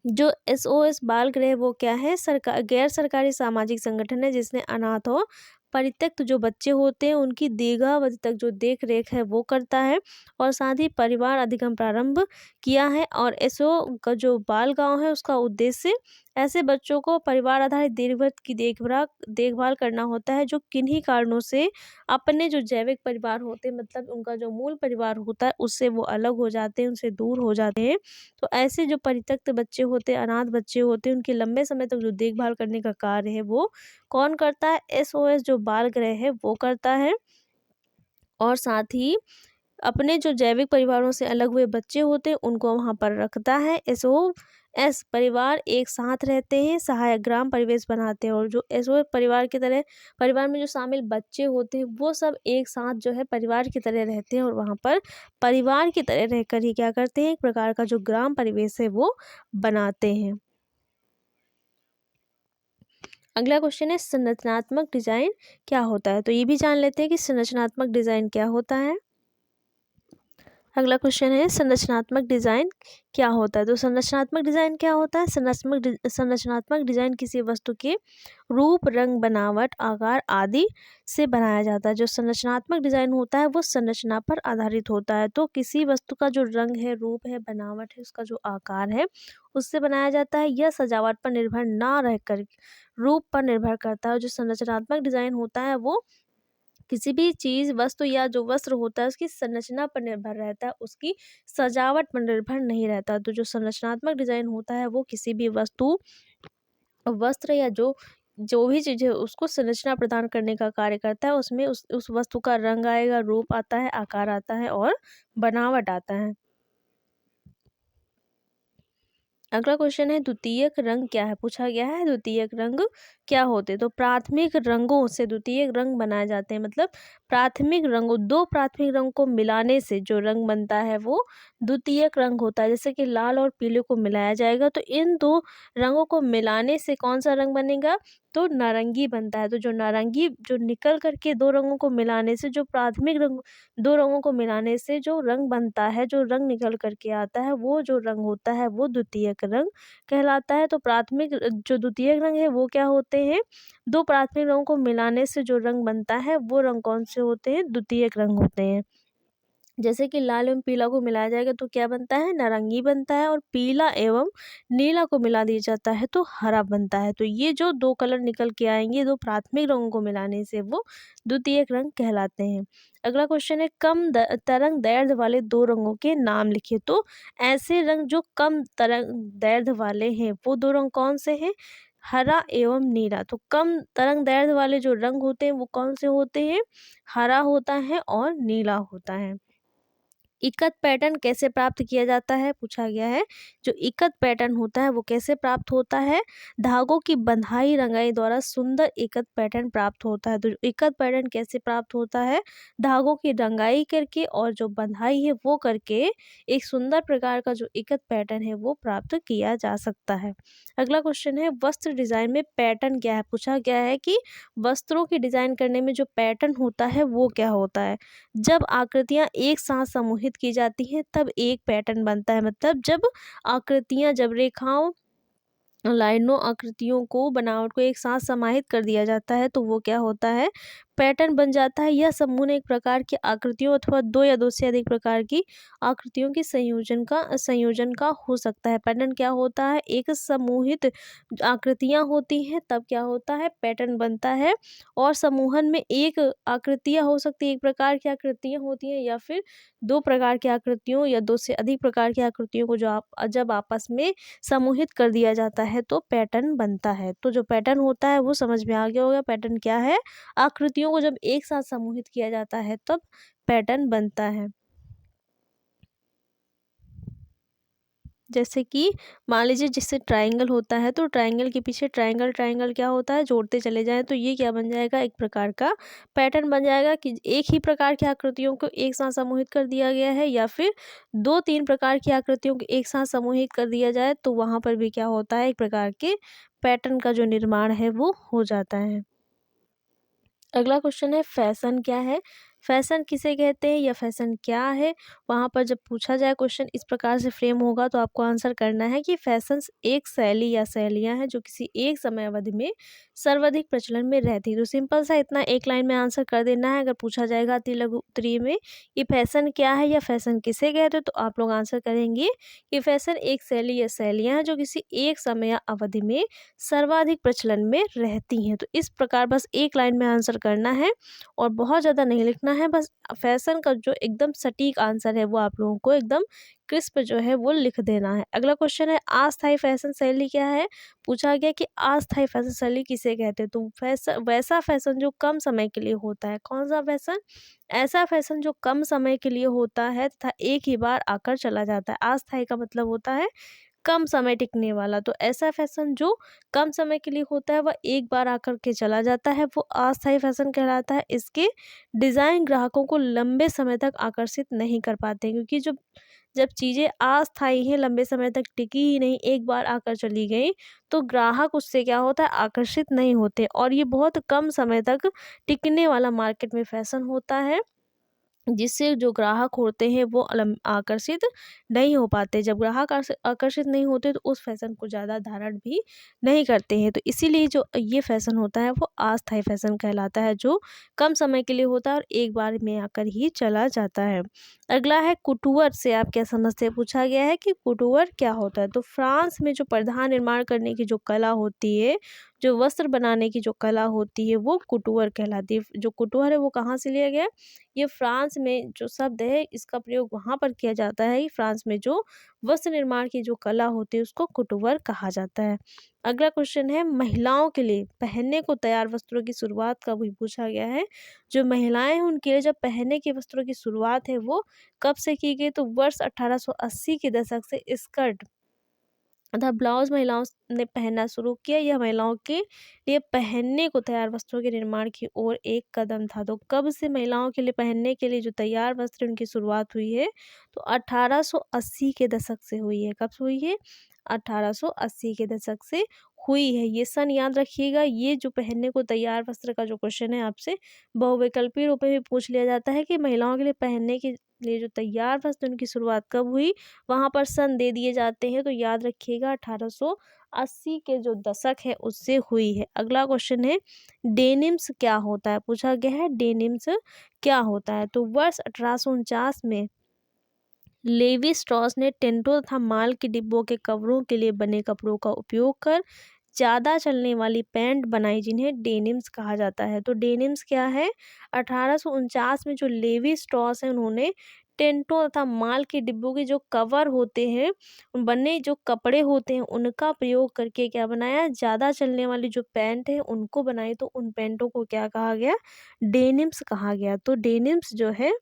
A: जो एसओएस बाल गृह वो क्या है? सरकार गैर सरकारी सामाजिक संगठन है, जिसने अनाथ और परित्यक्त जो बच्चे होते हैं उनकी दीर्घावधि तक जो देख रेख है वो करता है, और साथ ही परिवार अधिगम प्रारंभ किया है। और एसओ का जो बाल गांव है उसका उद्देश्य ऐसे बच्चों को परिवार आधारित दीर्घवत की देखभाल करना होता है जो किन्हीं कारणों से अपने जो जैविक परिवार होते हैं, मतलब उनका जो मूल परिवार होता है उससे वो अलग हो जाते हैं, उनसे दूर हो जाते हैं। तो ऐसे जो परित्यक्त बच्चे होते हैं, अनाथ बच्चे होते हैं, उनकी लंबे समय तक जो देखभाल करने का कार्य है वो कौन करता है? एसओएस जो बाल गृह है वो करता है। और साथ ही अपने जो जैविक परिवारों से अलग हुए बच्चे होते हैं उनको वहाँ पर रखता है। एसओएस परिवार एक साथ रहते हैं, सहायक ग्राम परिवेश बनाते हैं, और जो एसओएस परिवार की तरह परिवार में जो शामिल बच्चे होते हैं वो सब एक साथ जो है परिवार की तरह रहते हैं, और वहाँ पर परिवार की तरह रहकर ही क्या करते हैं? एक प्रकार का जो ग्राम परिवेश है वो बनाते हैं। अगला क्वेश्चन है, संरचनात्मक डिजाइन क्या होता है? तो ये भी जान लेते हैं कि संरचनात्मक डिजाइन क्या होता है। अगला क्वेश्चन है, संरचनात्मक डिजाइन क्या होता है? तो संरचनात्मक डिजाइन क्या होता है? संरचनात्मक डिजाइन किसी वस्तु के रूप, रंग, बनावट, आकार आदि से बनाया जाता है। जो संरचनात्मक डिजाइन होता है वो संरचना पर आधारित होता है। तो किसी वस्तु का जो रंग है, रूप है, बनावट है, उसका जो आकार है उससे बनाया जाता है। यह सजावट पर निर्भर ना रहकर रूप पर निर्भर करता है। जो संरचनात्मक डिजाइन होता है वो किसी भी चीज़, वस्तु या जो वस्त्र होता है उसकी संरचना पर निर्भर रहता है, उसकी सजावट पर निर्भर नहीं रहता। तो जो संरचनात्मक डिजाइन होता है वो किसी भी वस्तु, वस्त्र या जो जो भी चीज़ है उसको संरचना प्रदान करने का कार्य करता है। उसमें उस वस्तु का रंग आएगा, रूप आता है, आकार आता है और बनावट आता है। अगला क्वेश्चन है, द्वितीयक रंग क्या है? पूछा गया है द्वितीयक रंग क्या होते हैं? तो प्राथमिक रंगों से द्वितीयक रंग बनाए जाते हैं। मतलब प्राथमिक रंगों, दो प्राथमिक रंग को मिलाने से जो रंग बनता है वो द्वितीयक रंग होता है। जैसे कि लाल और पीले को मिलाया जाएगा तो इन दो रंगों को मिलाने से कौन सा रंग बनेगा? तो नारंगी बनता है। तो जो नारंगी जो निकल करके दो रंगों को मिलाने से जो प्राथमिक रंग, दो रंगों को मिलाने से जो रंग बनता है, जो रंग निकल करके आता है वो जो रंग होता है वो द्वितीयक रंग कहलाता है। तो प्राथमिक जो द्वितीयक रंग है वो क्या होते हैं? दो प्राथमिक रंगों को मिलाने से जो रंग बनता है वो रंग कौन से होते हैं? द्वितीयक रंग होते हैं। जैसे कि लाल एवं पीला को मिलाया जाएगा तो क्या बनता है? नारंगी बनता है, और पीला एवं नीला को मिला दिया जाता है तो हरा बनता है। तो ये जो दो कलर निकल के आएंगे दो प्राथमिक रंगों को मिलाने से वो द्वितीयक रंग कहलाते हैं। अगला क्वेश्चन है, कम तरंग दैर्ध्य वाले दो रंगों के नाम लिखिए। तो ऐसे रंग जो कम तरंग दैर्ध्य वाले हैं वो दो रंग कौन से हैं? हरा एवं नीला। तो कम तरंग दैर्ध्य वाले जो रंग होते हैं वो कौन से होते हैं? हरा होता है और नीला होता है। इकत पैटर्न कैसे प्राप्त किया जाता है, पूछा गया है। जो इकत पैटर्न होता है वो कैसे प्राप्त होता है, धागों की बंधाई रंगाई द्वारा सुंदर इकत पैटर्न प्राप्त होता है। तो इकत पैटर्न कैसे प्राप्त होता है, धागों की रंगाई करके और जो बंधाई है वो करके एक सुंदर प्रकार का जो इकत पैटर्न है वो प्राप्त किया जा सकता है। अगला क्वेश्चन है, वस्त्र डिजाइन में पैटर्न क्या है, पूछा गया है कि वस्त्रों की डिजाइन करने में जो पैटर्न होता है वो क्या होता है। जब आकृतियां एक साथ समूहित की जाती हैं तब एक पैटर्न बनता है, मतलब जब आकृतियां, जब रेखाओं, लाइनों, आकृतियों को, बनावट को एक साथ समाहित कर दिया जाता है तो वो क्या होता है, पैटर्न बन जाता है। यह समूह एक प्रकार की आकृतियों अथवा दो या दो से अधिक प्रकार की आकृतियों की संयोजन का हो सकता है। पैटर्न क्या होता है, एक समूहित आकृतियां होती हैं तब क्या होता है, पैटर्न बनता है। और समूहन में एक आकृतियां हो सकती है, एक प्रकार की आकृतियां होती हैं, या फिर दो प्रकार की आकृतियों या दो से अधिक प्रकार की आकृतियों को जब आपस में समूहित कर दिया जाता है तो पैटर्न बनता है। तो जो पैटर्न होता है वो समझ में आ गया होगा। पैटर्न क्या है, आकृतियों को जब एक साथ समूहित किया जाता है तब पैटर्न बनता है। जैसे कि मान लीजिए जिससे ट्रायंगल होता है तो ट्रायंगल के पीछे ट्रायंगल ट्रायंगल क्या होता है, जोड़ते चले जाएं तो ये क्या बन जाएगा, एक प्रकार का पैटर्न बन जाएगा कि एक ही प्रकार की आकृतियों को एक साथ समूहित कर दिया गया है, या फिर दो तीन प्रकार की आकृतियों को एक साथ समूहित कर दिया जाए तो वहाँ पर भी क्या होता है, एक प्रकार के पैटर्न का जो निर्माण है वो हो जाता है। अगला क्वेश्चन है, फैशन क्या है, फैशन किसे कहते हैं या फैशन क्या है। वहाँ पर जब पूछा जाए क्वेश्चन इस प्रकार से फ्रेम होगा तो आपको आंसर करना है कि फैशन एक शैली या शैलियाँ हैं जो किसी एक समय अवधि में सर्वाधिक प्रचलन में रहती है। तो सिंपल सा इतना एक लाइन में आंसर कर देना है। अगर पूछा जाएगा अति लघु उत्तरीय में कि फैशन क्या है या फैशन किसे कहते हैं तो आप लोग आंसर करेंगे कि फैशन एक शैली या शैलियाँ हैं जो किसी एक समय या अवधि में सर्वाधिक प्रचलन में रहती हैं। तो इस प्रकार बस एक लाइन में आंसर करना है और बहुत ज़्यादा नहीं लिखना है। बस फैशन का जो एकदम सटीक आंसर है वो आप लोगों को एकदम क्रिस्प जो है वो लिख देना है। अगला क्वेश्चन है, अस्थायी फैशन शैली क्या है, पूछा गया कि अस्थायी फैशन शैली किसे कहते हैं। तो फैशन वैसा फैशन जो कम समय के लिए होता है। कौन सा फैशन, ऐसा फैशन जो कम समय के लिए होता है तथा एक ही बार आकर चला जाता है। अस्थायी का मतलब होता है कम समय टिकने वाला। तो ऐसा फैशन जो कम समय के लिए होता है वह एक बार आकर के चला जाता है वो अस्थायी फैशन कहलाता है। इसके डिज़ाइन ग्राहकों को लंबे समय तक आकर्षित नहीं कर पाते, क्योंकि जब जब चीज़ें अस्थायी हैं, लंबे समय तक टिकी ही नहीं, एक बार आकर चली गई तो ग्राहक उससे क्या होता है, आकर्षित नहीं होते। और ये बहुत कम समय तक टिकने वाला मार्केट में फैशन होता है जिससे जो ग्राहक होते हैं वो आकर्षित नहीं हो पाते। जब ग्राहक आकर्षित नहीं होते तो उस फैशन को ज़्यादा धारण भी नहीं करते हैं। तो इसीलिए जो ये फैशन होता है वो अस्थायी फैशन कहलाता है, जो कम समय के लिए होता है और एक बार में आकर ही चला जाता है। अगला है, कुटूवर से आप क्या समझते हैं, पूछा गया है कि कुटूवर क्या होता है। तो फ्रांस में जो प्रधान निर्माण करने की जो कला होती है, जो वस्त्र बनाने की जो कला होती है वो कुटूवर कहलाती है। जो कुटूवर है वो कहाँ से लिया गया, ये फ्रांस में जो शब्द है इसका प्रयोग वहाँ पर किया जाता है कि फ्रांस में जो वस्त्र निर्माण की जो कला होती है उसको कुटूवर कहा जाता है। अगला क्वेश्चन है, महिलाओं के लिए पहनने को तैयार वस्त्रों की शुरुआत कब हुई, पूछा गया है। जो महिलाएं हैं उनके लिए जब पहनने के वस्त्रों की शुरुआत है वो कब से की गई, तो वर्ष 1880 के दशक से स्कर्ट तथा ब्लाउज महिलाओं ने पहनना शुरू किया। यह महिलाओं के लिए पहनने को तैयार वस्त्रों के निर्माण की ओर एक कदम था। तो कब से महिलाओं के लिए पहनने के लिए जो तैयार वस्त्र उनकी शुरुआत हुई है, तो 1880 के दशक से हुई है। कब से हुई है, 1880 के दशक से हुई है। ये सन याद रखिएगा। ये जो पहनने को तैयार वस्त्र का जो क्वेश्चन है आपसे बहुविकल्पी रूप में भी पूछ लिया जाता है कि महिलाओं के लिए पहनने के लिए जो तैयार वस्त्र उनकी शुरुआत कब हुई, वहाँ पर सन दे दिए जाते हैं। तो याद रखिएगा 1880 के जो दशक है उससे हुई है। अगला क्वेश्चन है, डेनिम्स क्या होता है, पूछा गया है डेनिम्स क्या होता है। तो वर्ष 1849 में लेवी स्ट्रॉस ने टेंटों तथा माल के डिब्बों के कवरों के लिए बने कपड़ों का उपयोग कर ज़्यादा चलने वाली पैंट बनाई जिन्हें डेनिम्स कहा जाता है। तो डेनिम्स क्या है, 1849 में जो लेवी स्ट्रॉस है उन्होंने टेंटों तथा माल के डिब्बों के जो कवर होते हैं, बने जो कपड़े होते हैं उनका प्रयोग करके क्या बनाया, ज़्यादा चलने वाली जो पैंट है उनको बनाई। तो उन पैंटों को क्या कहा गया, डेनिम्स कहा गया। तो डेनिम्स जो है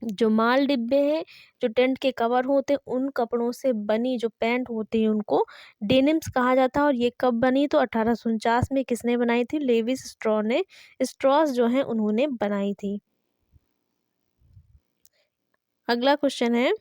A: जो माल डिब्बे हैं, जो टेंट के कवर होते हैं, उन कपड़ों से बनी जो पैंट होती है उनको डेनिम्स कहा जाता है। और ये कब बनी? तो 1849 में किसने बनाई थी? लेविस स्ट्रॉ ने, स्ट्रॉस जो है उन्होंने बनाई थी। अगला क्वेश्चन है,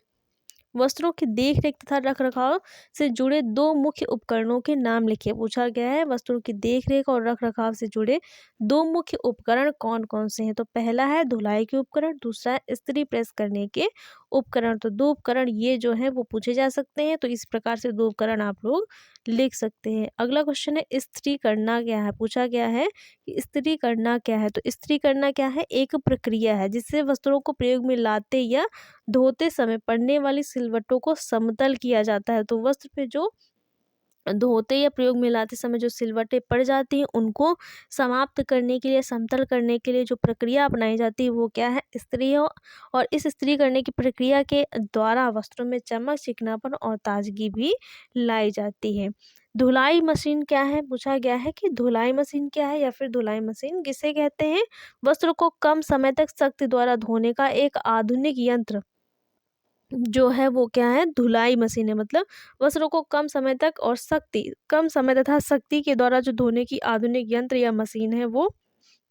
A: वस्त्रों की देख रेख तथा रख रखाव से जुड़े दो मुख्य उपकरणों के नाम लिखिए। पूछा गया है वस्त्रों की देख रेख और रख रखाव से जुड़े दो मुख्य उपकरण कौन कौन से हैं? तो पहला है धुलाई के उपकरण, दूसरा है इस्त्री प्रेस करने के उपकरण। तो दो उपकरण ये जो है वो पूछे जा सकते हैं, तो इस प्रकार से दो उपकरण आप लोग लिख सकते हैं। अगला क्वेश्चन है इस्त्री करना क्या है? पूछा गया है कि इस्त्री करना क्या है? तो इस्त्री करना क्या है? एक प्रक्रिया है जिससे वस्त्रों को प्रयोग में लाते या धोते समय पड़ने वाली सिलवटों को समतल किया जाता है। तो वस्त्र पे जो धोते या प्रयोग में लाते समय जो सिलवटें पड़ जाती हैं उनको समाप्त करने के लिए, समतल करने के लिए जो प्रक्रिया अपनाई जाती है वो क्या है? इस्त्री हो। और इस इस्त्री करने की प्रक्रिया के द्वारा वस्त्रों में चमक, चिकनापन और ताजगी भी लाई जाती है। धुलाई मशीन क्या है? पूछा गया है कि धुलाई मशीन क्या है या फिर धुलाई मशीन किसे कहते हैं? वस्त्र को कम समय तक शक्ति द्वारा धोने का एक आधुनिक यंत्र जो है वो क्या है? धुलाई मशीन है। मतलब वस्त्रों को कम समय तथा शक्ति के द्वारा जो धोने की आधुनिक यंत्र या मशीन है वो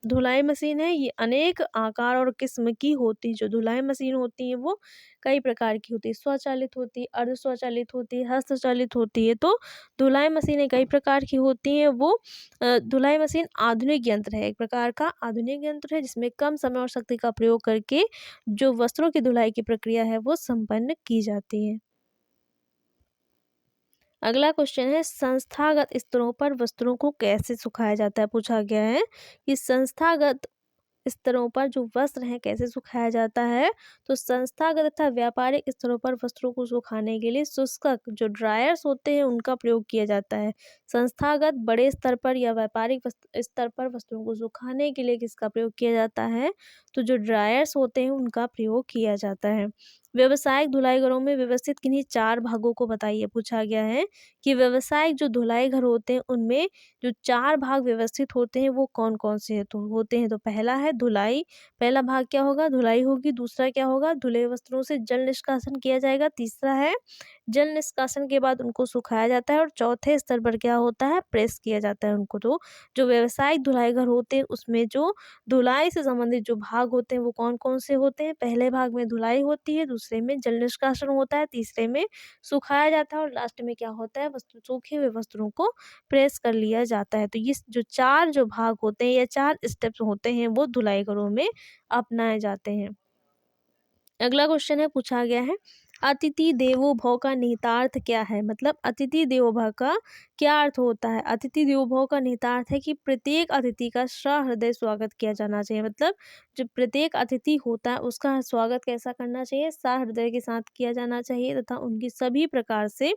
A: धुलाई मशीन है। ये अनेक आकार और किस्म की होती है। जो धुलाई मशीन होती है वो कई प्रकार की होती है, स्वचालित होती है, अर्ध स्वचालित होती है, हस्तचालित होती है। तो धुलाई मशीनें कई प्रकार की होती हैं। वो धुलाई मशीन आधुनिक यंत्र है, एक प्रकार का आधुनिक यंत्र है जिसमें कम समय और शक्ति का प्रयोग करके जो वस्त्रों की धुलाई की प्रक्रिया है वो संपन्न की जाती है। अगला क्वेश्चन है संस्थागत स्तरों पर वस्त्रों को कैसे सुखाया जाता है? पूछा गया है कि संस्थागत स्तरों पर जो वस्त्र हैं कैसे सुखाया जाता है? तो संस्थागत तथा व्यापारिक स्तरों पर वस्त्रों को सुखाने के लिए शुष्कक जो ड्रायर्स होते हैं उनका प्रयोग किया जाता है। संस्थागत बड़े स्तर पर या व्यापारिक स्तर पर वस्त्रों को सुखाने के लिए किसका प्रयोग किया जाता है? तो जो ड्रायर्स होते हैं उनका प्रयोग किया जाता है। व्यवसायिक धुलाई घरों में व्यवस्थित किन्हीं चार भागों को बताइए। पूछा गया है कि व्यवसायिक जो धुलाई घर होते हैं उनमें जो चार भाग व्यवस्थित होते हैं वो कौन कौन से होते हैं? तो पहला है धुलाई। पहला भाग क्या होगा? धुलाई होगी। दूसरा क्या होगा? धुले वस्त्रों से जल निष्कासन किया जाएगा। तीसरा है जल निष्कासन के बाद उनको सुखाया जाता है। और चौथे स्तर पर क्या होता है? प्रेस किया जाता है उनको। तो जो व्यवसायिक धुलाई घर होते हैं उसमें जो धुलाई से संबंधित जो भाग होते हैं वो कौन कौन से होते हैं? पहले भाग में धुलाई होती है, दूसरे में जल निष्कासन होता है, तीसरे में सुखाया जाता है और लास्ट में क्या होता है? वस्त्र सूखे हुए वस्त्रों को प्रेस कर लिया जाता है। तो ये जो चार जो भाग होते हैं या चार स्टेप्स होते हैं वो धुलाई घरों में अपनाए जाते हैं। अगला क्वेश्चन है पूछा गया है अतिथि देवो भव का निहितार्थ क्या है? मतलब अतिथि देवो भव का क्या अर्थ होता है? अतिथि देवो भव का निहितार्थ है कि प्रत्येक अतिथि का सहृदय स्वागत किया जाना चाहिए। मतलब जो प्रत्येक अतिथि होता है उसका स्वागत कैसा करना चाहिए? सहृदय के साथ किया जाना चाहिए तथा उनकी सभी प्रकार से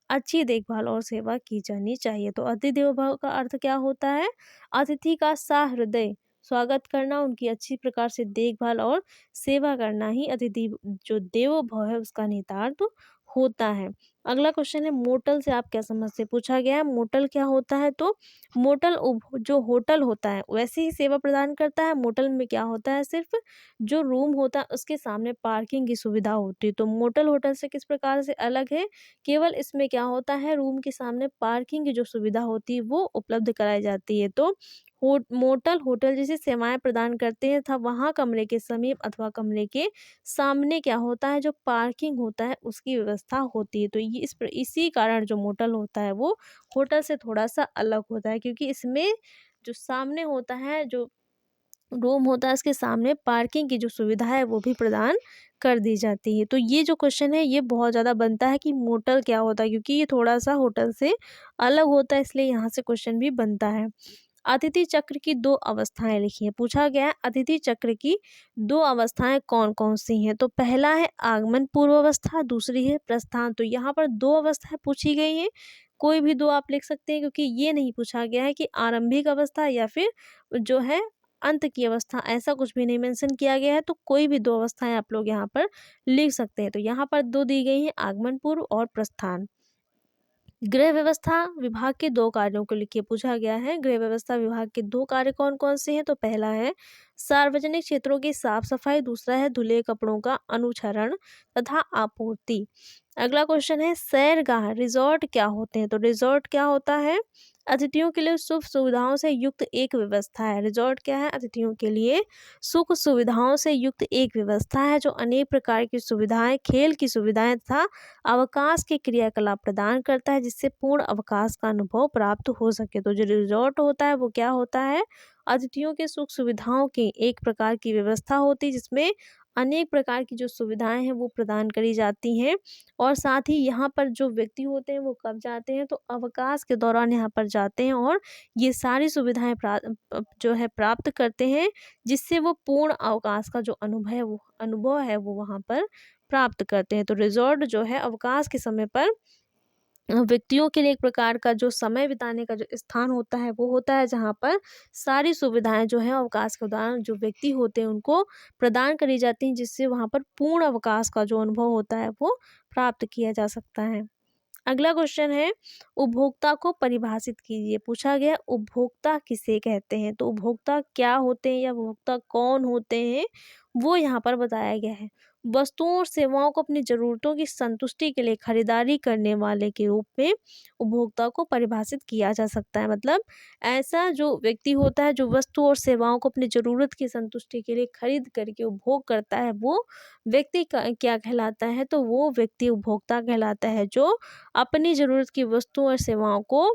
A: अच्छी देखभाल और सेवा की जानी चाहिए। तो अतिथि देवो भव का अर्थ क्या होता है? अतिथि का सहृदय स्वागत करना, उनकी अच्छी प्रकार से देखभाल और सेवा करना ही अतिथि जो देवो भव है उसका निहितार्थ होता है। अगला क्वेश्चन है मोटल से आप क्या समझते हैं? पूछा गया है मोटल क्या होता है? तो मोटल जो होटल होता है वैसे ही सेवा प्रदान करता है। मोटल में क्या होता है? सिर्फ जो रूम होता है उसके सामने पार्किंग की सुविधा होती है। तो मोटल होटल से किस प्रकार से अलग है? केवल इसमें क्या होता है? रूम के सामने पार्किंग की जो सुविधा होती है वो उपलब्ध कराई जाती है। तो मोटल होटल जैसी सेवाएं प्रदान करते हैं तथा वहाँ कमरे के समीप अथवा कमरे के सामने क्या होता है? जो पार्किंग होता है उसकी व्यवस्था होती है। तो ये इसी कारण जो मोटल होता है वो होटल से थोड़ा सा अलग होता है, क्योंकि इसमें जो सामने होता है, जो रूम होता है उसके सामने पार्किंग की जो सुविधा है वो भी प्रदान कर दी जाती है। तो ये जो क्वेश्चन है ये बहुत ज़्यादा बनता है कि मोटल क्या होता है, क्योंकि ये थोड़ा सा होटल से अलग होता है, इसलिए यहाँ से क्वेश्चन भी बनता है। अतिथि चक्र की दो अवस्थाएं लिखिए। पूछा गया है अतिथि चक्र की दो अवस्थाएं कौन कौन सी हैं? तो पहला है आगमन पूर्व अवस्था, दूसरी है प्रस्थान। तो यहाँ पर दो अवस्थाएं पूछी गई हैं, कोई भी दो आप लिख सकते हैं, क्योंकि ये नहीं पूछा गया है कि आरंभिक अवस्था या फिर जो है अंत की अवस्था, ऐसा कुछ भी नहीं मेंशन किया गया है। तो कोई भी दो अवस्थाएं आप लोग यहाँ पर लिख सकते हैं। तो यहाँ पर दो दी गई हैं, आगमन पूर्व और प्रस्थान। गृह व्यवस्था विभाग के दो कार्यों को लिखिए। पूछा गया है गृह व्यवस्था विभाग के दो कार्य कौन कौन से हैं? तो पहला है सार्वजनिक क्षेत्रों की साफ सफाई, दूसरा है धुले कपड़ों का अनुक्षरण तथा आपूर्ति। अगला क्वेश्चन है सैरगाह रिजॉर्ट क्या होते हैं? तो रिजॉर्ट क्या होता है? अतिथियों के लिए सुख सुविधाओं से युक्त एक व्यवस्था है। रिजॉर्ट क्या है? अतिथियों के लिए सुख सुविधाओं से युक्त एक व्यवस्था है जो अनेक प्रकार की सुविधाएं, खेल की सुविधाएं तथा अवकाश के क्रियाकलाप प्रदान करता है जिससे पूर्ण अवकाश का अनुभव प्राप्त हो सके। तो जो रिजॉर्ट होता है वो क्या होता है? अतिथियों के सुख सुविधाओं की एक प्रकार की व्यवस्था होती है जिसमें अनेक प्रकार की जो सुविधाएं हैं वो प्रदान करी जाती हैं, और साथ ही यहाँ पर जो व्यक्ति होते हैं वो कब जाते हैं? तो अवकाश के दौरान यहाँ पर जाते हैं और ये सारी सुविधाएं जो है प्राप्त करते हैं जिससे वो पूर्ण अवकाश का जो अनुभव है वो वहाँ पर प्राप्त करते हैं। तो रिजॉर्ट जो है अवकाश के समय पर व्यक्तियों के लिए एक प्रकार का जो समय बिताने का जो स्थान होता है वो होता है जहाँ पर सारी सुविधाएं जो है अवकाश के दौरान जो व्यक्ति होते हैं उनको प्रदान करी जाती हैं जिससे वहाँ पर पूर्ण अवकाश का जो अनुभव होता है वो प्राप्त किया जा सकता है। अगला क्वेश्चन है उपभोक्ता को परिभाषित कीजिए। पूछा गया उपभोक्ता किसे कहते हैं? तो उपभोक्ता क्या होते हैं या उपभोक्ता कौन होते हैं वो यहाँ पर बताया गया है। वस्तुओं और सेवाओं को अपनी जरूरतों की संतुष्टि के लिए खरीदारी करने वाले के रूप में उपभोक्ता को परिभाषित किया जा सकता है। मतलब ऐसा जो व्यक्ति होता है जो वस्तु और सेवाओं को अपनी जरूरत की संतुष्टि के लिए खरीद करके उपभोग करता है वो व्यक्ति क्या कहलाता है? तो वो व्यक्ति उपभोक्ता कहलाता है जो अपनी ज़रूरत की वस्तुओं और सेवाओं को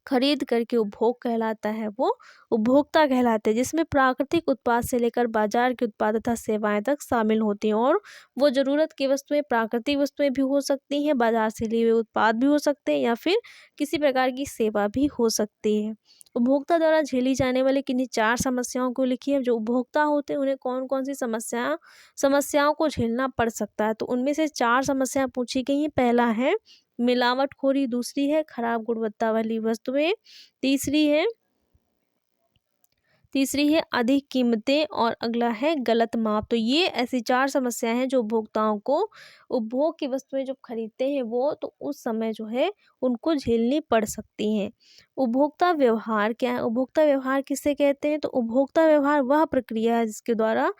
A: खरीद करके उपभोग कहलाता है वो उपभोक्ता कहलाते हैं, जिसमें प्राकृतिक उत्पाद से लेकर बाजार के उत्पाद तथा सेवाएं तक शामिल होती हैं। और वो ज़रूरत की वस्तुएं प्राकृतिक वस्तुएं भी हो सकती हैं, बाजार से लिए हुए उत्पाद भी हो सकते हैं या फिर किसी प्रकार की सेवा भी हो सकती है। उपभोक्ता द्वारा झेली जाने वाली किन्हीं 4 समस्याओं को लिखिए। जो उपभोक्ता होते हैं उन्हें कौन कौन सी समस्याओं को झेलना पड़ सकता है? तो उनमें से 4 समस्याएं पूछी गई हैं। पहला है मिलावटखोरी, दूसरी है खराब गुणवत्ता वाली वस्तुएं, तीसरी है अधिक कीमतें और अगला है गलत माप। तो ये ऐसी 4 समस्याएं हैं जो उपभोक्ताओं को उपभोग की वस्तुएं जब खरीदते हैं वो तो उस समय जो है उनको झेलनी पड़ सकती हैं। उपभोक्ता व्यवहार क्या है? उपभोक्ता व्यवहार किसे कहते हैं? तो उपभोक्ता व्यवहार वह प्रक्रिया है जिसके द्वारा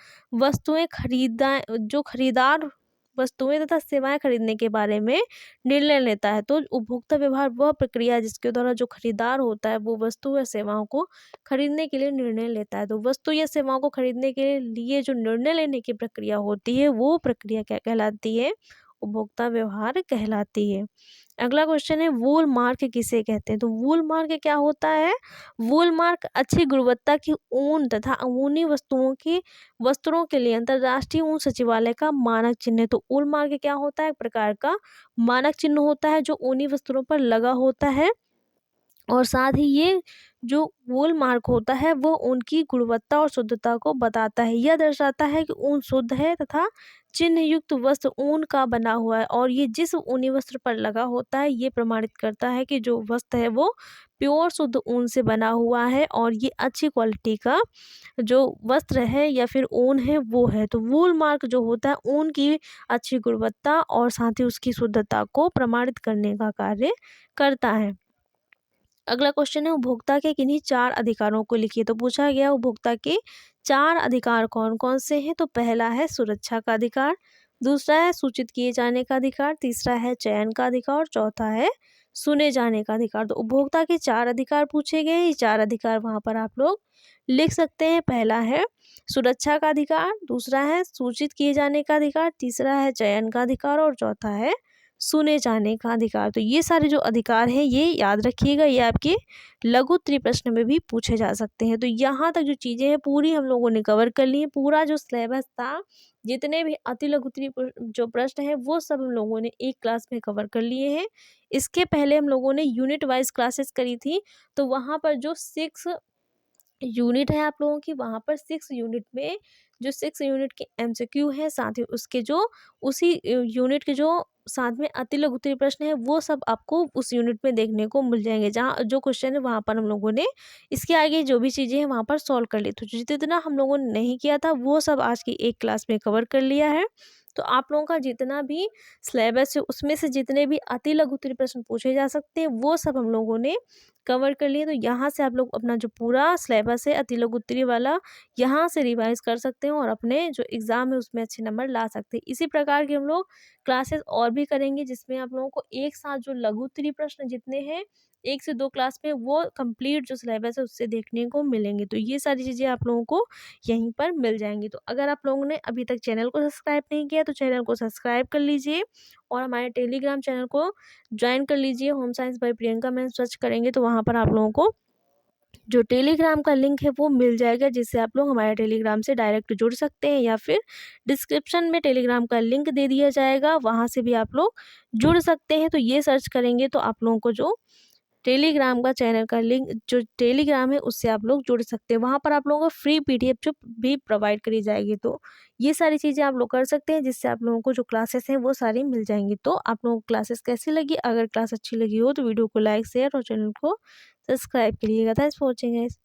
A: खरीदार वस्तुएं तथा सेवाएं खरीदने के बारे में निर्णय लेता है। तो उपभोक्ता व्यवहार वह प्रक्रिया है जिसके द्वारा जो खरीदार होता है वो वस्तु या सेवाओं को खरीदने के लिए निर्णय लेता है। तो वस्तु या सेवाओं को खरीदने के लिए जो निर्णय लेने की प्रक्रिया होती है वो प्रक्रिया क्या कहलाती है? उपभोक्ता व्यवहार कहलाती है। अगला क्वेश्चन है वूल मार्क किसे कहते हैं? तो वूल मार्क क्या होता है? वूल मार्क अच्छी गुणवत्ता की ऊन तथा ऊनी वस्त्रों के लिए अंतर्राष्ट्रीय ऊन सचिवालय का मानक चिन्ह है। तो वूल मार्क क्या होता है? एक प्रकार का मानक चिन्ह होता है जो ऊनी वस्त्रों पर लगा होता है, और साथ ही ये जो वूल मार्क होता है वो उनकी गुणवत्ता और शुद्धता को बताता है। यह दर्शाता है कि ऊन शुद्ध है तथा चिन्ह युक्त वस्त्र ऊन का बना हुआ है, और ये जिस ऊनी वस्त्र पर लगा होता है ये प्रमाणित करता है कि जो वस्त्र है वो प्योर शुद्ध ऊन से बना हुआ है और ये अच्छी क्वालिटी का जो वस्त्र है या फिर ऊन है वो है। तो वूल मार्क जो होता है ऊन की अच्छी गुणवत्ता और साथ ही उसकी शुद्धता को प्रमाणित करने का कार्य करता है। अगला क्वेश्चन है उपभोक्ता के किन्हीं 4 अधिकारों को लिखिए। तो पूछा गया उपभोक्ता के 4 अधिकार कौन कौन से हैं? तो पहला है सुरक्षा का अधिकार, दूसरा है सूचित किए जाने का अधिकार, तीसरा है चयन का अधिकार और चौथा है सुने जाने का अधिकार। तो उपभोक्ता के 4 अधिकार पूछे गए हैं। ये 4 अधिकार वहाँ पर आप लोग लिख सकते हैं। पहला है सुरक्षा का अधिकार, दूसरा है सूचित किए जाने का अधिकार, तीसरा है चयन का अधिकार और चौथा है सुने जाने का अधिकार। तो ये सारे जो अधिकार हैं ये याद रखिएगा, ये आपके लघु उत्तरीय प्रश्न में भी पूछे जा सकते हैं। तो यहाँ तक जो चीज़ें हैं पूरी हम लोगों ने कवर कर ली हैं। पूरा जो सिलेबस था, जितने भी अति लघु उत्तरीय जो प्रश्न हैं वो सब हम लोगों ने एक क्लास में कवर कर लिए हैं। इसके पहले हम लोगों ने यूनिट वाइज क्लासेस करी थी, तो वहाँ पर जो 6 यूनिट है आप लोगों की, वहाँ पर 6 यूनिट में जो 6 यूनिट के एमसीक्यू है, साथ ही उसके जो उसी यूनिट के जो साथ में अति लघु उत्तरीय प्रश्न है वो सब आपको उस यूनिट में देखने को मिल जाएंगे। जहाँ जो क्वेश्चन है वहाँ पर हम लोगों ने इसके आगे जो भी चीज़ें हैं वहाँ पर सॉल्व कर ली। तो जितना हम लोगों ने नहीं किया था वो सब आज की एक क्लास में कवर कर लिया है। तो आप लोगों का जितना भी सिलेबस है उसमें से जितने भी अति लघु उत्तरीय प्रश्न पूछे जा सकते हैं वो सब हम लोगों ने कवर कर लिए। तो यहाँ से आप लोग अपना जो पूरा सिलेबस है अति लघु उत्तरीय वाला यहाँ से रिवाइज कर सकते हैं और अपने जो एग्ज़ाम है उसमें अच्छे नंबर ला सकते हैं। इसी प्रकार के हम लोग क्लासेस और भी करेंगे जिसमें आप लोगों को एक साथ जो लघु उत्तरीय प्रश्न जितने हैं 1 से 2 क्लास में वो कंप्लीट जो सिलेबस है उससे देखने को मिलेंगे। तो ये सारी चीज़ें आप लोगों को यहीं पर मिल जाएँगी। तो अगर आप लोगों ने अभी तक चैनल को सब्सक्राइब नहीं किया तो चैनल को सब्सक्राइब कर लीजिए और हमारे टेलीग्राम चैनल को जॉइन कर लीजिए। Home science by Priyanka ma'am search करेंगे तो वहाँ पर आप लोगों को जो टेलीग्राम का लिंक है वो मिल जाएगा, जिससे आप लोग हमारे टेलीग्राम से डायरेक्ट जुड़ सकते हैं, या फिर डिस्क्रिप्शन में टेलीग्राम का लिंक दे दिया जाएगा, वहाँ से भी आप लोग जुड़ सकते हैं। तो ये सर्च करेंगे तो आप लोगों को जो टेलीग्राम का चैनल का लिंक जो टेलीग्राम है उससे आप लोग जुड़ सकते हैं। वहाँ पर आप लोगों को फ्री पीडीएफ जो भी प्रोवाइड करी जाएगी। तो ये सारी चीज़ें आप लोग कर सकते हैं जिससे आप लोगों को जो क्लासेस हैं वो सारी मिल जाएंगी। तो आप लोगों को क्लासेस कैसी लगी? अगर क्लास अच्छी लगी हो तो वीडियो को लाइक शेयर और चैनल को सब्सक्राइब करिएगा। Thanks for watching guys.